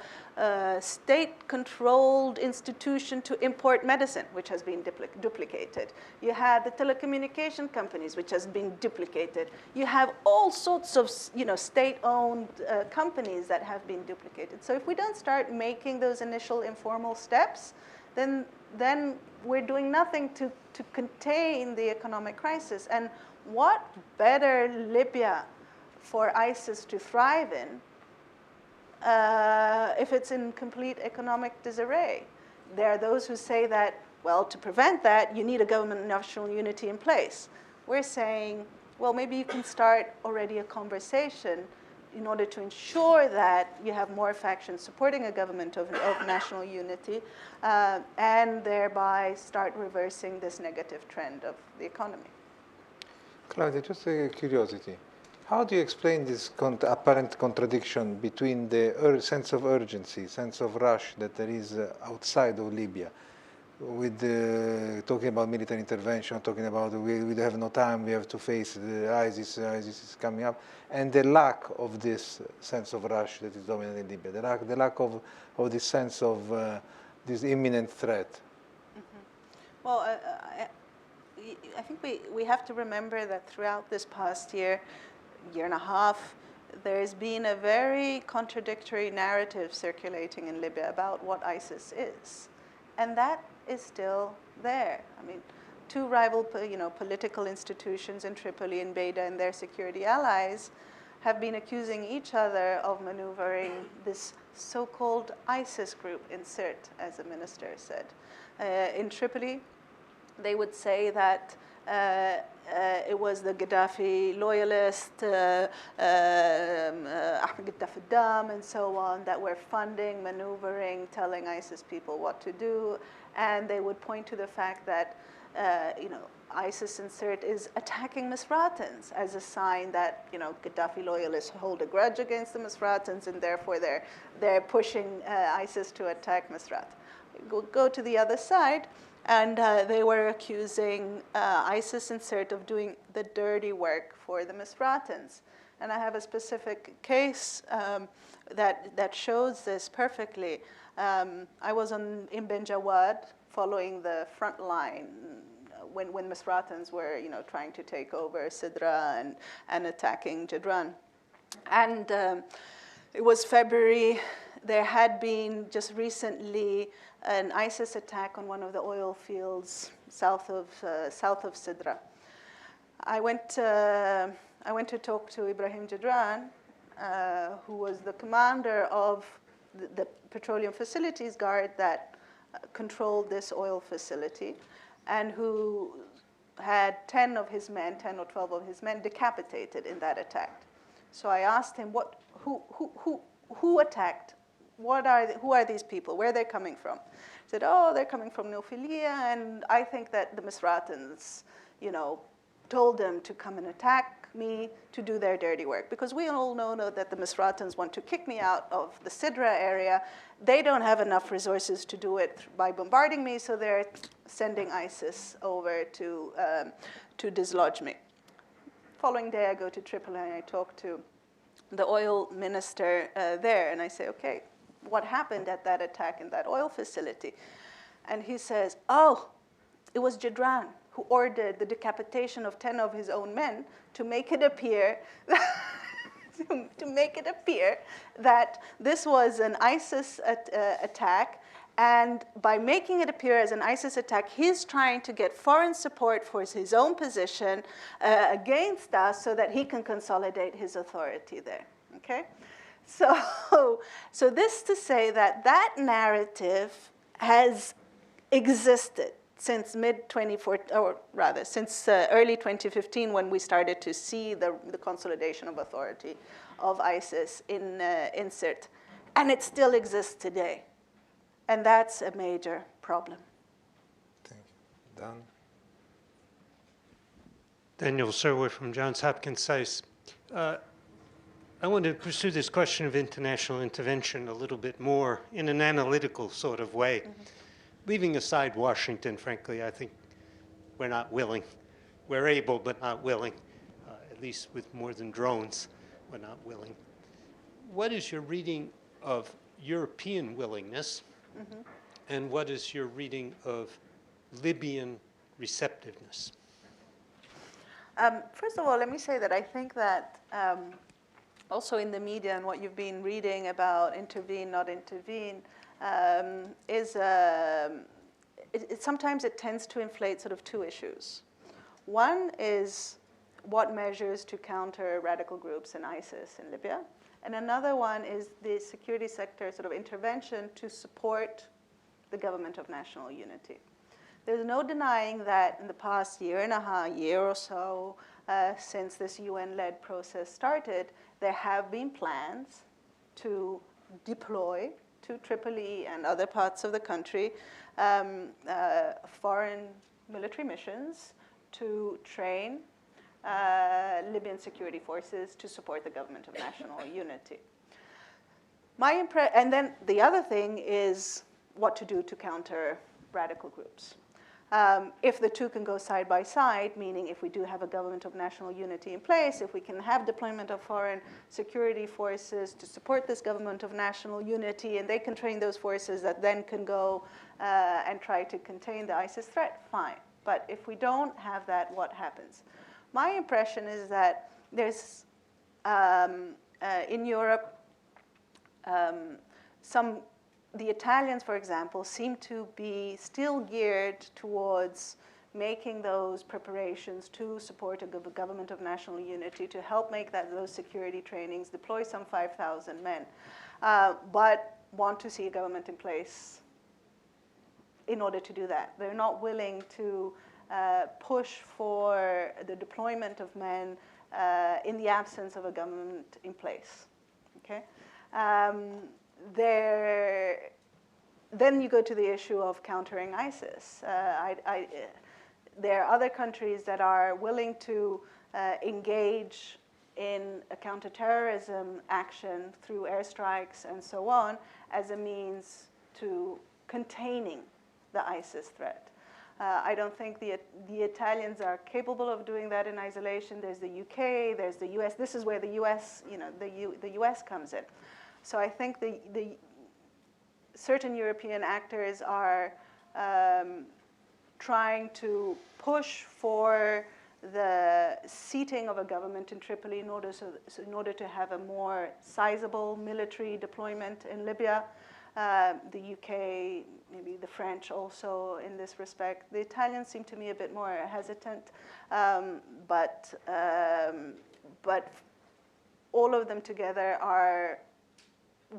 state-controlled institution to import medicine, which has been duplicated. You have the telecommunication companies, which has been duplicated. You have all sorts of, you know, state-owned companies that have been duplicated. So if we don't start making those initial informal steps, then we're doing nothing to contain the economic crisis. And what better Libya for ISIS to thrive in if it's in complete economic disarray? There are those who say that, well, to prevent that, you need a government of national unity in place. We're saying, well, maybe you can start already a conversation in order to ensure that you have more factions supporting a government of national unity, and thereby start reversing this negative trend of the economy. Claudia, just a curiosity. How do you explain this apparent contradiction between the sense of urgency, sense of rush that there is outside of Libya, with talking about military intervention, talking about we have no time, we have to face the ISIS is coming up, and the lack of this sense of rush that is dominant in Libya, the lack of this sense of this imminent threat? Mm-hmm. Well, I think we have to remember that throughout this past year and a half, there's been a very contradictory narrative circulating in Libya about what ISIS is. And that is still there. I mean, two rival political institutions in Tripoli and Beda and their security allies have been accusing each other of maneuvering this so-called ISIS group in Sirte, as the minister said. In Tripoli, they would say that it was the Gaddafi loyalist, Ahmed Gaddafi Dam, and so on, that were funding, maneuvering, telling ISIS people what to do. And they would point to the fact that ISIS in Sirte is attacking Misratans as a sign that Gaddafi loyalists hold a grudge against the Misratans, and therefore they're pushing ISIS to attack Misrat. Go to the other side, and they were accusing ISIS in Sirte of doing the dirty work for the Misratans. And I have a specific case that shows this perfectly. I was in Ben Jawad following the front line when Misratans were trying to take over Sidra and attacking Jadran. And it was February. There had been just recently an ISIS attack on one of the oil fields south of Sidra. I went to talk to Ibrahim Jadran, who was the commander of the petroleum facilities guard that controlled this oil facility, and who had 10 or 12 of his men decapitated in that attack. So I asked him, who attacked? Who are these people? Where are they coming from? He said, oh, they're coming from Nufiliya, and I think that the Misratans, told them to come and attack me to do their dirty work. Because we all know that the Misratans want to kick me out of the Sidra area. They don't have enough resources to do it by bombarding me, so they're sending ISIS over to dislodge me. Following day, I go to Tripoli and I talk to the oil minister there, and I say, okay, what happened at that attack in that oil facility? And he says, oh, it was Jadran who ordered the decapitation of 10 of his own men to make it appear that this was an ISIS attack. And by making it appear as an ISIS attack, he's trying to get foreign support for his own position against us so that he can consolidate his authority there, okay? So this to say that narrative has existed since mid-2014, or rather, since early 2015, when we started to see the consolidation of authority of ISIS in Sirte. And it still exists today. And that's a major problem. Thank you. Dan? Daniel Serwer from Johns Hopkins SAIS. I want to pursue this question of international intervention a little bit more in an analytical sort of way. Mm-hmm. Leaving aside Washington, frankly, I think we're not willing. We're able, but not willing, at least with more than drones, we're not willing. What is your reading of European willingness? Mm-hmm. And what is your reading of Libyan receptiveness? First of all, let me say that I think that also in the media and what you've been reading about intervene, not intervene, is sometimes it tends to inflate sort of two issues. One is what measures to counter radical groups and ISIS in Libya. And another one is the security sector sort of intervention to support the government of national unity. There's no denying that in the past year and a half, year or so, since this UN-led process started, there have been plans to deploy to Tripoli and other parts of the country foreign military missions to train Libyan security forces to support the government of national unity. And then the other thing is what to do to counter radical groups. If the two can go side by side, meaning if we do have a government of national unity in place, if we can have deployment of foreign security forces to support this government of national unity, and they can train those forces that then can go and try to contain the ISIS threat, fine. But if we don't have that, what happens? My impression is that there's, in Europe, the Italians, for example, seem to be still geared towards making those preparations to support a government of national unity, to help make those security trainings, deploy some 5,000 men, but want to see a government in place in order to do that. They're not willing to push for the deployment of men in the absence of a government in place. Okay? Then you go to the issue of countering ISIS. There are other countries that are willing to engage in a counterterrorism action through airstrikes and so on as a means to containing the ISIS threat. I don't think the Italians are capable of doing that in isolation. There's the UK, there's the US. This is where the US, the US comes in. So I think the certain European actors are trying to push for the seating of a government in Tripoli in order to have a more sizable military deployment in Libya. The UK, maybe the French also in this respect. The Italians seem to me a bit more hesitant, but all of them together are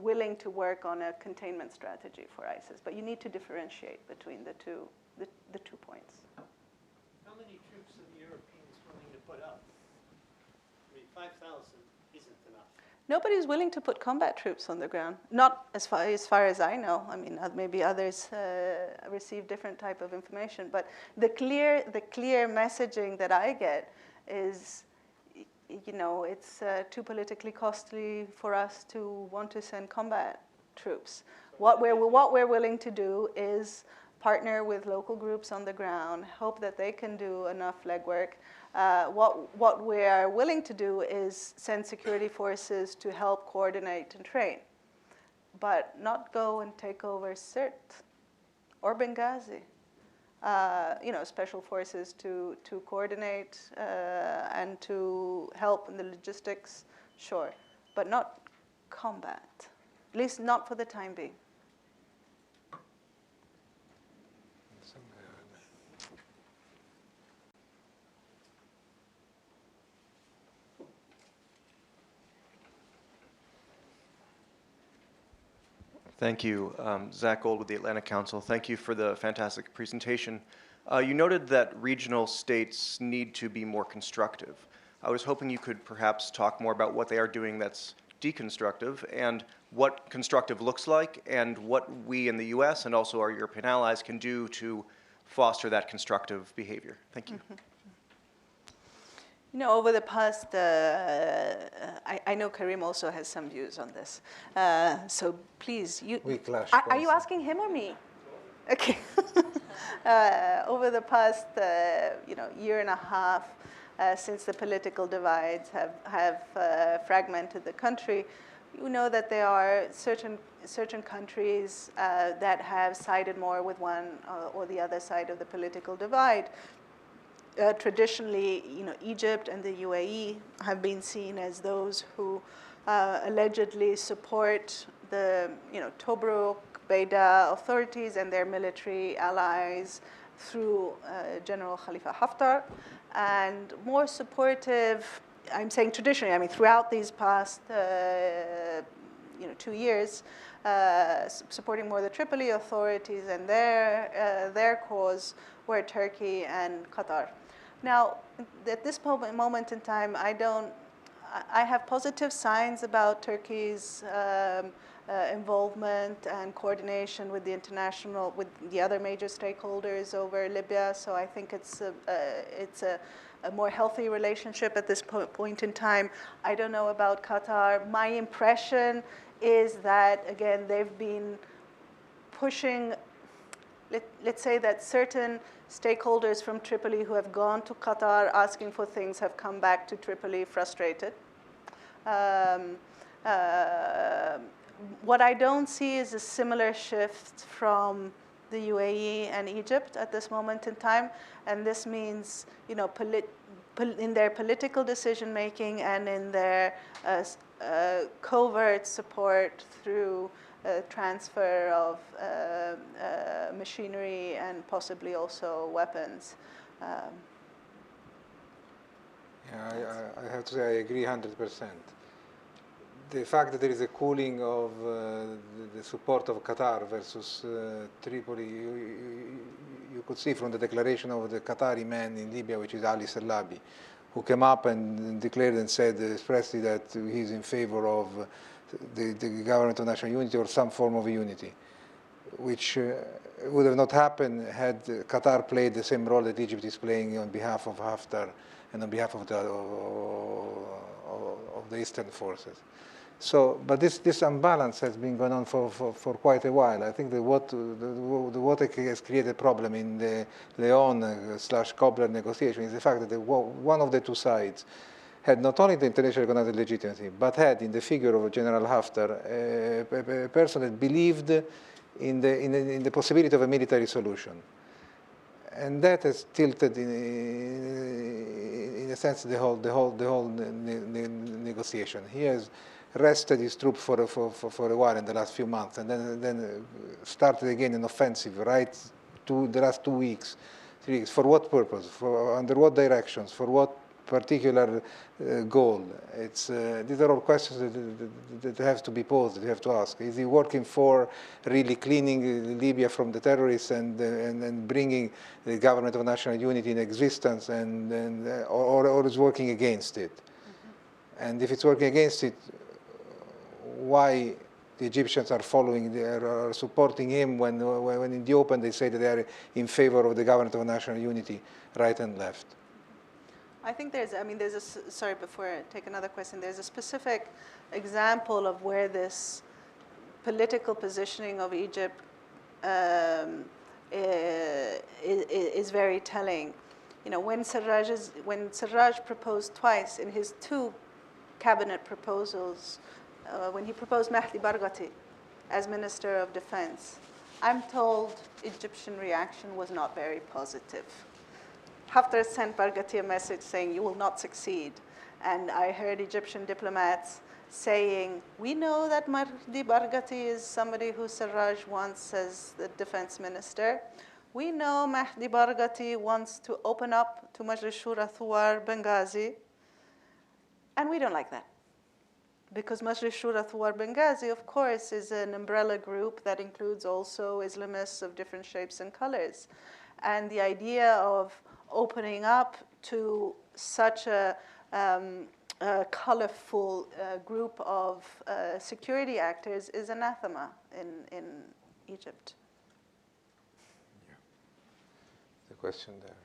willing to work on a containment strategy for ISIS. But you need to differentiate between the two points. How many troops are the Europeans willing to put up? I mean, 5,000 isn't enough. Nobody's willing to put combat troops on the ground. Not as far as I know. I mean, maybe others receive different type of information. But the clear messaging that I get is, it's too politically costly for us to want to send combat troops. What we're willing to do is partner with local groups on the ground, hope that they can do enough legwork. What we are willing to do is send security forces to help coordinate and train, but not go and take over Sirte or Benghazi. Special forces to coordinate and to help in the logistics, sure, but not combat, at least not for the time being. Thank you. Zach Gold with the Atlantic Council. Thank you for the fantastic presentation. You noted that regional states need to be more constructive. I was hoping you could perhaps talk more about what they are doing that's deconstructive and what constructive looks like and what we in the US and also our European allies can do to foster that constructive behavior. Thank you. Mm-hmm. Over the past, I know Karim also has some views on this. So please, We clash. Are you asking him or me? Okay. Over the past, year and a half, since the political divides have fragmented the country, you know that there are certain countries that have sided more with one or the other side of the political divide. Traditionally, Egypt and the UAE have been seen as those who allegedly support the, Tobruk Beida authorities and their military allies through General Khalifa Haftar, and more supportive, I'm saying traditionally, I mean throughout these past 2 years, supporting more the Tripoli authorities and their cause were Turkey and Qatar. Now, at this moment in time, I have positive signs about Turkey's involvement and coordination with with the other major stakeholders over Libya. So I think it's a more healthy relationship at this point in time. I don't know about Qatar. My impression is that, again, they've been pushing, let's say that certain stakeholders from Tripoli who have gone to Qatar asking for things have come back to Tripoli frustrated. What I don't see is a similar shift from the UAE and Egypt at this moment in time, and this means, in their political decision making and in their covert support through transfer of machinery and possibly also weapons. I have to say I agree 100%. The fact that there is a cooling of the support of Qatar versus Tripoli, you could see from the declaration of the Qatari man in Libya, which is Ali Salabi, who came up and declared and said expressly that he's in favor of the government of national unity or some form of unity, which would have not happened had Qatar played the same role that Egypt is playing on behalf of Haftar and on behalf of the Eastern forces. So, but this imbalance has been going on for quite a while. I think that what has created a problem in the Leon/Kobler negotiation is the fact that one of the two sides had not only the international recognized legitimacy, but had in the figure of General Haftar a person that believed in the possibility of a military solution. And that has tilted, in a sense, the whole negotiation. He has rested his troops for a while in the last few months, and then started again an offensive right to the last 2 weeks, 3 weeks. For what purpose? Under what directions? For what particular goal? These are all questions that have to be posed, that you have to ask. Is he working for really cleaning Libya from the terrorists and bringing the government of national unity in existence, or is working against it? Mm-hmm. And if it's working against it, why the Egyptians are supporting him when in the open they say that they are in favor of the government of national unity, right and left? I think sorry, before I take another question, there's a specific example of where this political positioning of Egypt is very telling. When Sarraj proposed twice in his 2 cabinet proposals, when he proposed Mahdi Barghati as Minister of Defense, I'm told Egyptian reaction was not very positive. Haftar sent Barghati a message saying, "You will not succeed." And I heard Egyptian diplomats saying, "We know that Mahdi Barghati is somebody who Sarraj wants as the defense minister. We know Mahdi Barghati wants to open up to Majlis Shura Thawar Benghazi, and we don't like that." Because Majlis Shura Thawar Benghazi, of course, is an umbrella group that includes also Islamists of different shapes and colors. And the idea of opening up to such a colorful group of security actors is anathema in Egypt. Yeah. The question there.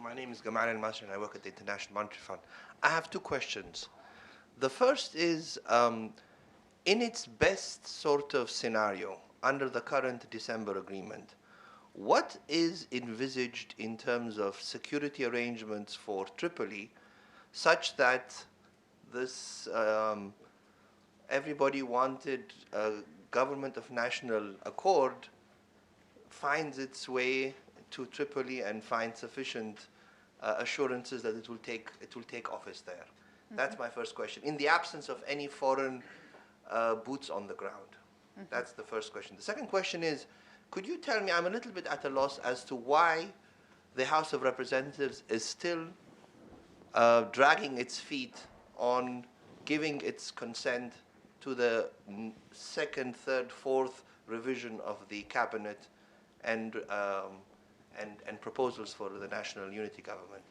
My name is Gamal Al-Masri and I work at the International Monetary Fund. I have 2 questions. The first is, in its best sort of scenario, under the current December agreement, what is envisaged in terms of security arrangements for Tripoli such that this, everybody wanted a government of national accord finds its way to Tripoli and finds sufficient assurances that it will take office there? That's my first question. In the absence of any foreign boots on the ground. That's the first question. The second question is, could you tell me, I'm a little bit at a loss as to why the House of Representatives is still dragging its feet on giving its consent to the second, third, fourth revision of the cabinet and proposals for the national unity government.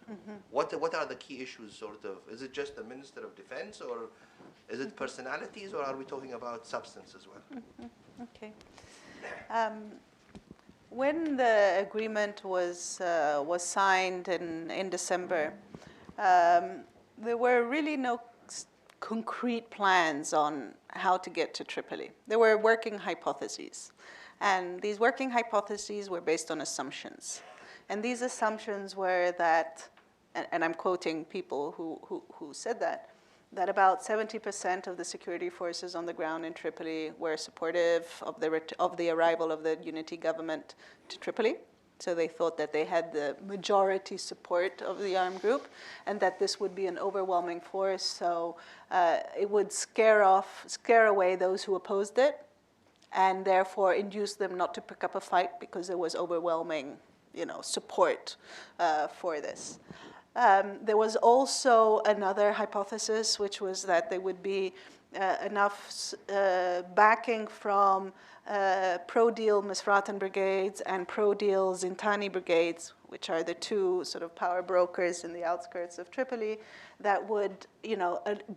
What are the key issues, sort of? Is it just the Minister of Defense, or is it personalities, or are we talking about substance as well? Okay. When the agreement was signed in December, there were really no concrete plans on how to get to Tripoli. There were working hypotheses. And these working hypotheses were based on assumptions. And these assumptions were that, and I'm quoting people who said that about 70% of the security forces on the ground in Tripoli were supportive of the arrival of the unity government to Tripoli. So they thought that they had the majority support of the armed group, and that this would be an overwhelming force. So it would scare away those who opposed it, and therefore induce them not to pick up a fight because there was overwhelming, support for this. There was also another hypothesis, which was that there would be enough backing from pro-deal Misratan brigades and pro-deal Zintani brigades, which are the two sort of power brokers in the outskirts of Tripoli, that would,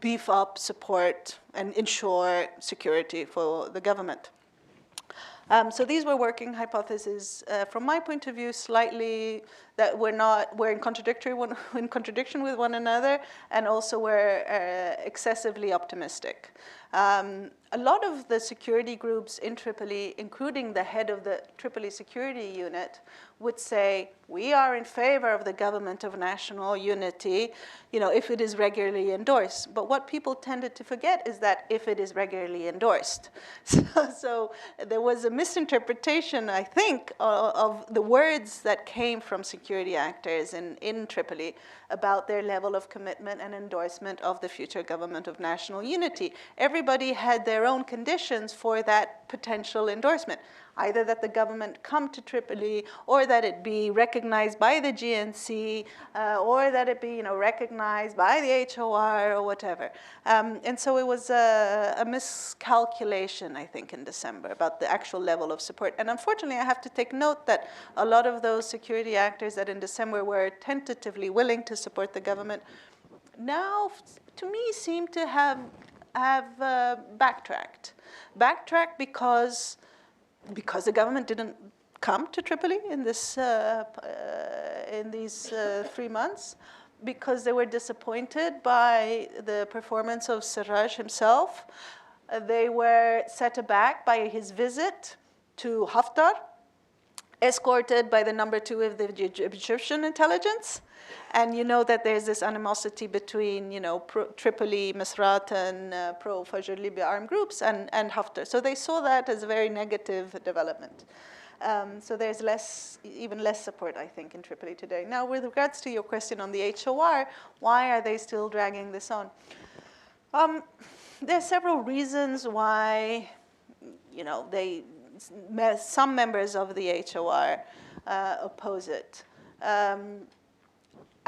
beef up support and ensure security for the government. So these were working hypotheses, from my point of view, slightly that were in contradiction with one another, and also were excessively optimistic. A lot of the security groups in Tripoli, including the head of the Tripoli security unit, would say, we are in favor of the government of national unity, if it is regularly endorsed. But what people tended to forget is that if it is regularly endorsed. So there was a misinterpretation, I think, of the words that came from security actors in Tripoli about their level of commitment and endorsement of the future government of national unity. Everybody had their own conditions for that potential endorsement, either that the government come to Tripoli, or that it be recognized by the GNC, or that it be recognized by the HOR, or whatever. And so it was a miscalculation, I think, in December about the actual level of support. And unfortunately, I have to take note that a lot of those security actors that in December were tentatively willing to support the government now, to me, seem to have backtracked. Backtracked because the government didn't come to Tripoli in these 3 months, because they were disappointed by the performance of Sarraj himself. They were set aback by his visit to Haftar, escorted by the number 2 of the Egyptian intelligence. And you know that there's this animosity between, Tripoli, Misratan, pro-Fajr Libya armed groups and Haftar. So they saw that as a very negative development. So there's even less support, I think, in Tripoli today. Now, with regards to your question on the HOR, why are they still dragging this on? There are several reasons why, some members of the HOR oppose it.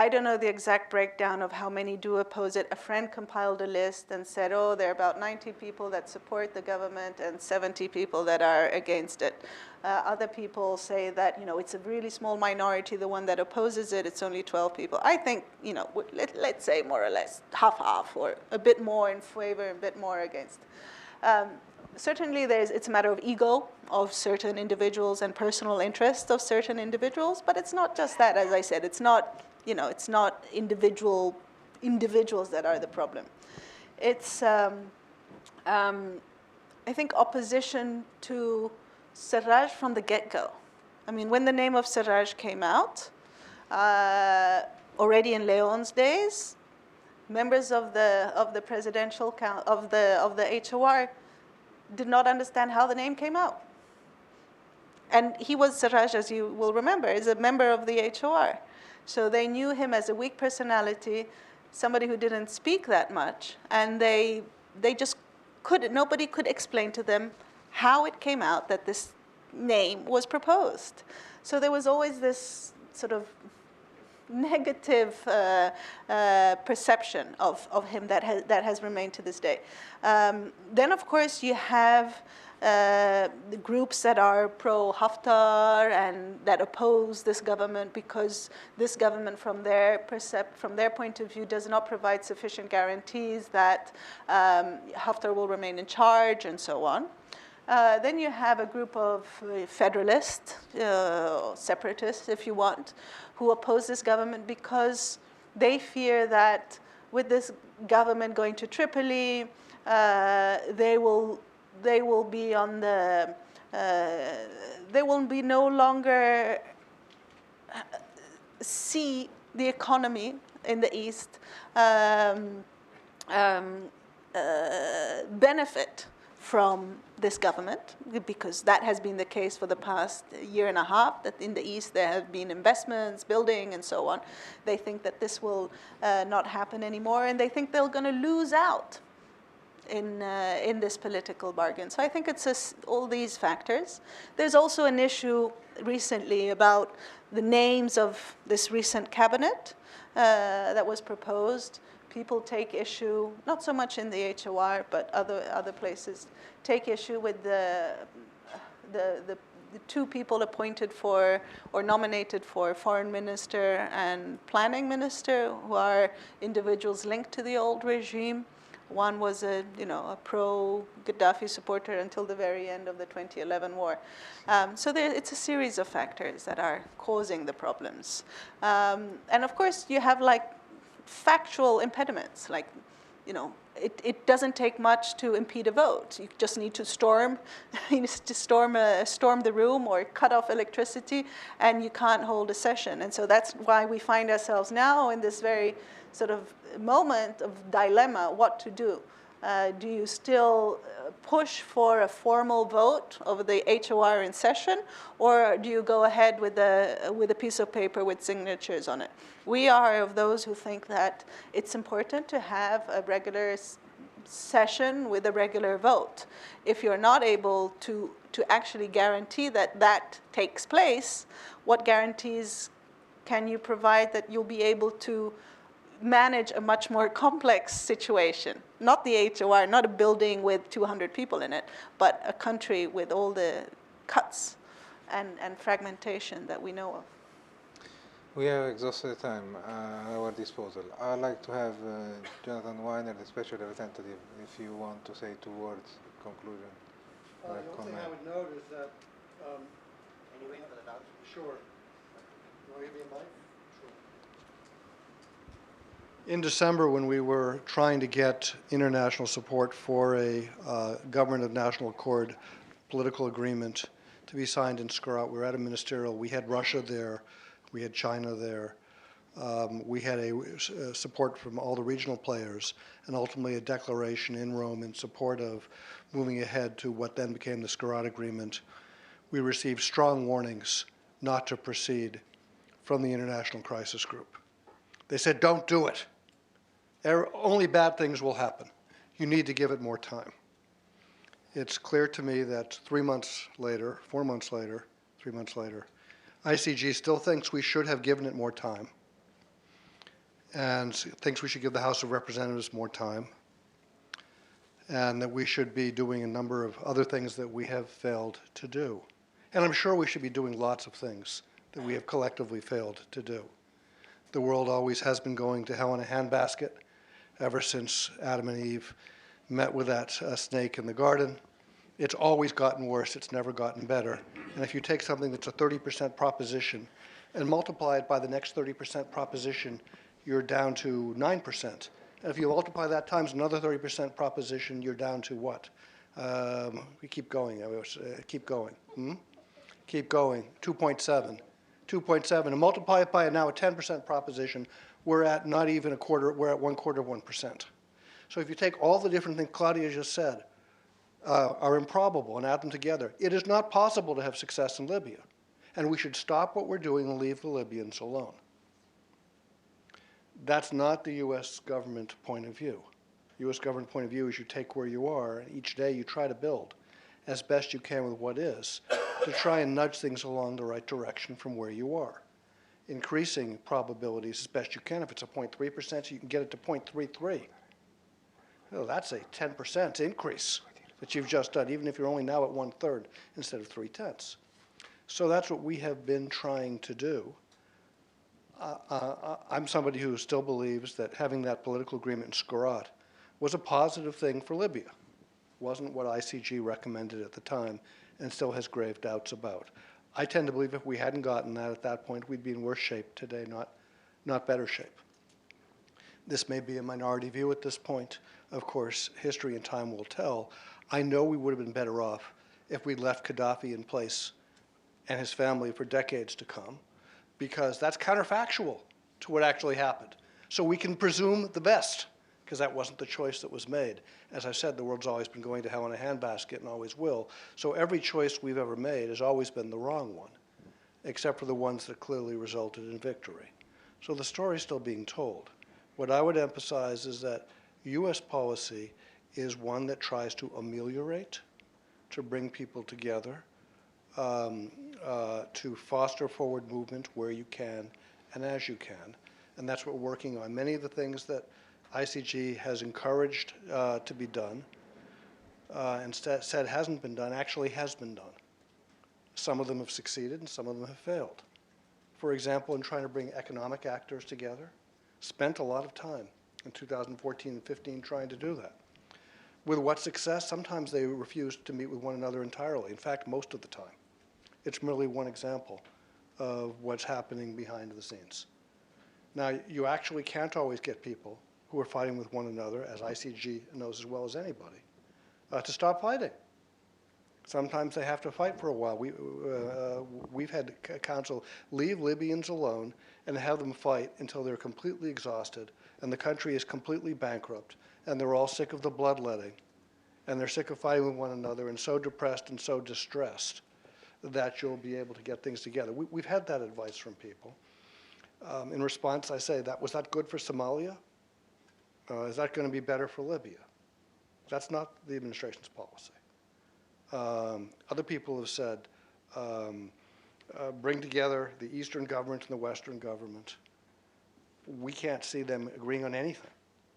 I don't know the exact breakdown of how many do oppose it. A friend compiled a list and said, there are about 90 people that support the government and 70 people that are against it. Other people say that, it's a really small minority, the one that opposes it, it's only 12 people. I think, let's say more or less half-half, or a bit more in favor, a bit more against. Certainly, it's a matter of ego of certain individuals and personal interest of certain individuals, but it's not just that, as I said. It's not, it's not individuals that are the problem. It's, I think, opposition to Sarraj from the get-go. I mean, when the name of Sarraj came out, already in Leon's days, members of the presidential of the HOR did not understand how the name came out. And Sarraj, as you will remember, is a member of the HOR. So they knew him as a weak personality somebody who didn't speak that much, and they just couldn't, nobody could explain to them how it came out that this name was proposed. So there was always this sort of negative perception of him that has remained to this day. Then, of course, you have the groups that are pro-Haftar and that oppose this government because this government, from their point of view, does not provide sufficient guarantees that Haftar will remain in charge and so on. Then you have a group of federalists, separatists, if you want, who oppose this government because they fear that with this government going to Tripoli, they will be on the, they will be no longer see the economy in the East benefit from this government, because that has been the case for the past year and a half, that in the East there have been investments, building, and so on. They think that this will not happen anymore, and they think they're going to lose out in this political bargain. So I think it's all these factors. There's also an issue recently about the names of this recent cabinet that was proposed. People take issue, not so much in the HOR, but other places, take issue with the two people appointed for or nominated for foreign minister and planning minister, who are individuals linked to the old regime. One was a pro-Gaddafi supporter until the very end of the 2011 war. So it's a series of factors that are causing the problems. And of course, you have factual impediments, it doesn't take much to impede a vote. You just need to storm the room or cut off electricity, and you can't hold a session. And so that's why we find ourselves now in this very sort of moment of dilemma, what to do. Do you still push for a formal vote over the HOR in session, or do you go ahead with a piece of paper with signatures on it? We are of those who think that it's important to have a regular session with a regular vote. If you're not able to actually guarantee that that takes place, what guarantees can you provide that you'll be able to manage a much more complex situation? Not the HOR, not a building with 200 people in it, but a country with all the cuts and fragmentation that we know of. We have exhausted the time at our disposal. I'd like to have Jonathan Weiner, the special representative, if you want to say 2 words, conclusion. The only thing I would note is that, can you wait for the announcement? Sure. You want to give me a mic? Sure. In December, when we were trying to get international support for a government of national accord political agreement to be signed in Skhirat, we were at a ministerial. We had Russia there. We had China there. We had a support from all the regional players, and ultimately a declaration in Rome in support of moving ahead to what then became the Skhirat Agreement. We received strong warnings not to proceed from the International Crisis Group. They said, don't do it. Only bad things will happen. You need to give it more time. It's clear to me that 3 months later, 4 months later, 3 months later, ICG still thinks we should have given it more time, and thinks we should give the House of Representatives more time, and that we should be doing a number of other things that we have failed to do. And I'm sure we should be doing lots of things that we have collectively failed to do. The world always has been going to hell in a handbasket ever since Adam and Eve met with that snake in the garden. It's always gotten worse. It's never gotten better. And if you take something that's a 30% proposition and multiply it by the next 30% proposition, you're down to 9%. And if you multiply that times another 30% proposition, you're down to what? We keep going. Keep going. Keep going. 2.7. 2.7. And multiply it by now a 10% proposition, we're at not even a quarter, we're at 1/4 of 1%. So if you take all the different things Claudia just said, are improbable and add them together, it is not possible to have success in Libya. And we should stop what we're doing and leave the Libyans alone. That's not the U.S. government point of view. U.S. government point of view is you take where you are, and each day you try to build as best you can with what is to try and nudge things along the right direction from where you are, increasing probabilities as best you can. If it's a 0.3%, you can get it to 0.33. Well, that's a 10% increase that you've just done, even if you're only now at 1/3 instead of 3/10. So that's what we have been trying to do. I'm somebody who still believes that having that political agreement in Skhirat was a positive thing for Libya. Wasn't what ICG recommended at the time and still has grave doubts about. I tend to believe if we hadn't gotten that at that point, we'd be in worse shape today, not better shape. This may be a minority view at this point. Of course, history and time will tell. I know we would have been better off if we'd left Gaddafi in place and his family for decades to come, because that's counterfactual to what actually happened. So we can presume the best, because that wasn't the choice that was made. As I said, the world's always been going to hell in a handbasket and always will. So every choice we've ever made has always been the wrong one, except for the ones that clearly resulted in victory. So the story's still being told. What I would emphasize is that U.S. policy is one that tries to ameliorate, to bring people together, to foster forward movement where you can and as you can. And that's what we're working on. Many of the things that ICG has encouraged to be done and said hasn't been done actually has been done. Some of them have succeeded and some of them have failed. For example, in trying to bring economic actors together, spent a lot of time in 2014 and 15 trying to do that. With what success? Sometimes they refused to meet with one another entirely. In fact, most of the time. It's merely one example of what's happening behind the scenes. Now, you actually can't always get people who are fighting with one another, as ICG knows as well as anybody, to stop fighting. Sometimes they have to fight for a while. We've had council leave Libyans alone and have them fight until they're completely exhausted and the country is completely bankrupt and they're all sick of the bloodletting and they're sick of fighting with one another and so depressed and so distressed that you'll be able to get things together. We've had that advice from people. In response, I say, was that good for Somalia? Is that going to be better for Libya? That's not the administration's policy. Other people have said, bring together the Eastern government and the Western government. We can't see them agreeing on anything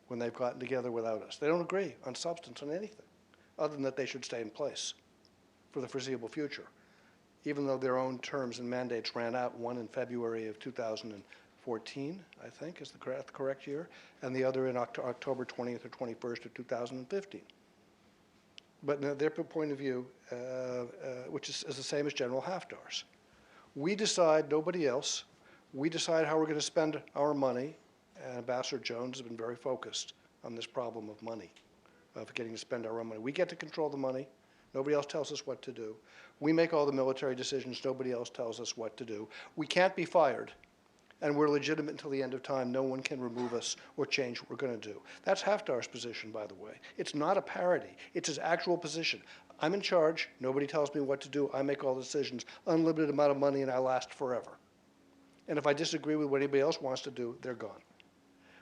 when they've gotten together without us. They don't agree on substance on anything, other than that they should stay in place for the foreseeable future, even though their own terms and mandates ran out, one in February of 2014, I think, is the correct year, and the other in October 20th or 21st of 2015. But their point of view, which is the same as General Haftar's. We decide, nobody else, we decide how we're going to spend our money, and Ambassador Jones has been very focused on this problem of money, of getting to spend our own money. We get to control the money. Nobody else tells us what to do. We make all the military decisions. Nobody else tells us what to do. We can't be fired, and we're legitimate until the end of time. No one can remove us or change what we're going to do. That's Haftar's position, by the way. It's not a parody. It's his actual position. I'm in charge. Nobody tells me what to do. I make all the decisions. Unlimited amount of money, and I last forever. And if I disagree with what anybody else wants to do, they're gone.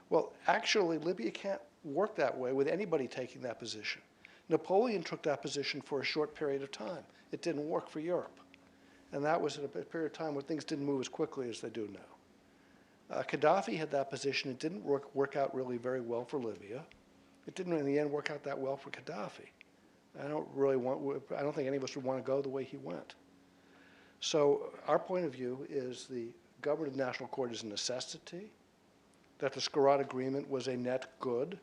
Well, actually, Libya can't work that way with anybody taking that position. Napoleon took that position for a short period of time. It didn't work for Europe. And that was at a period of time where things didn't move as quickly as they do now. Gaddafi had that position. It didn't work out really very well for Libya. It didn't in the end work out that well for Gaddafi. I don't think any of us would want to go the way he went. So our point of view is the government of national accord is a necessity, that the Skhirat agreement was a net good,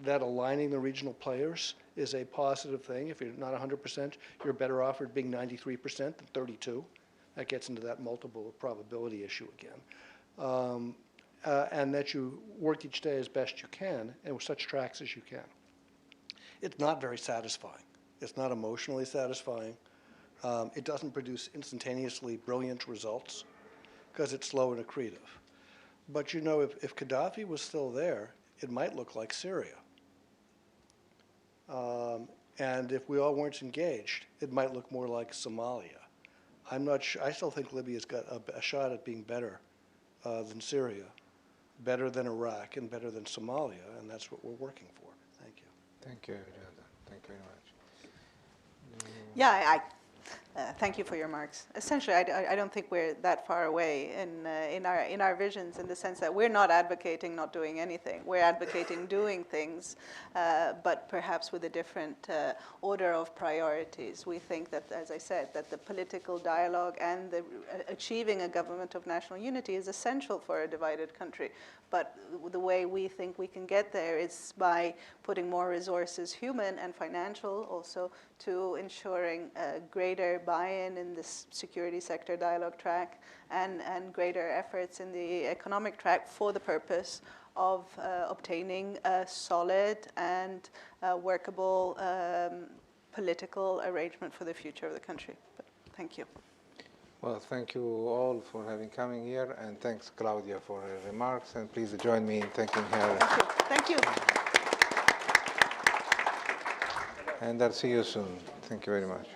that aligning the regional players is a positive thing. If you're not 100%, you're better off at being 93% than 32. That gets into that multiple probability issue again. And that you work each day as best you can and with such tracks as you can. It's not very satisfying. It's not emotionally satisfying. It doesn't produce instantaneously brilliant results because it's slow and accretive. But you know, if Gaddafi was still there, it might look like Syria. And if we all weren't engaged, it might look more like Somalia. I'm not sure. I still think Libya's got a shot at being better than Syria. better than Iraq and better than Somalia, and that's what we're working for. Thank you. Thank you, Jonathan. Thank you very much. Yeah, thank you for your remarks. Essentially, I don't think we're that far away in our visions, in the sense that we're not advocating not doing anything. We're advocating doing things, but perhaps with a different order of priorities. We think that, as I said, that the political dialogue and the achieving a government of national unity is essential for a divided country. But the way we think we can get there is by putting more resources, human and financial, also to ensuring greater buy-in in this security sector dialogue track and greater efforts in the economic track for the purpose of obtaining a solid and workable political arrangement for the future of the country. But thank you. Well, thank you all for having coming here, and thanks, Claudia, for her remarks, and please join me in thanking her. Thank you. Thank you. And I'll see you soon. Thank you very much.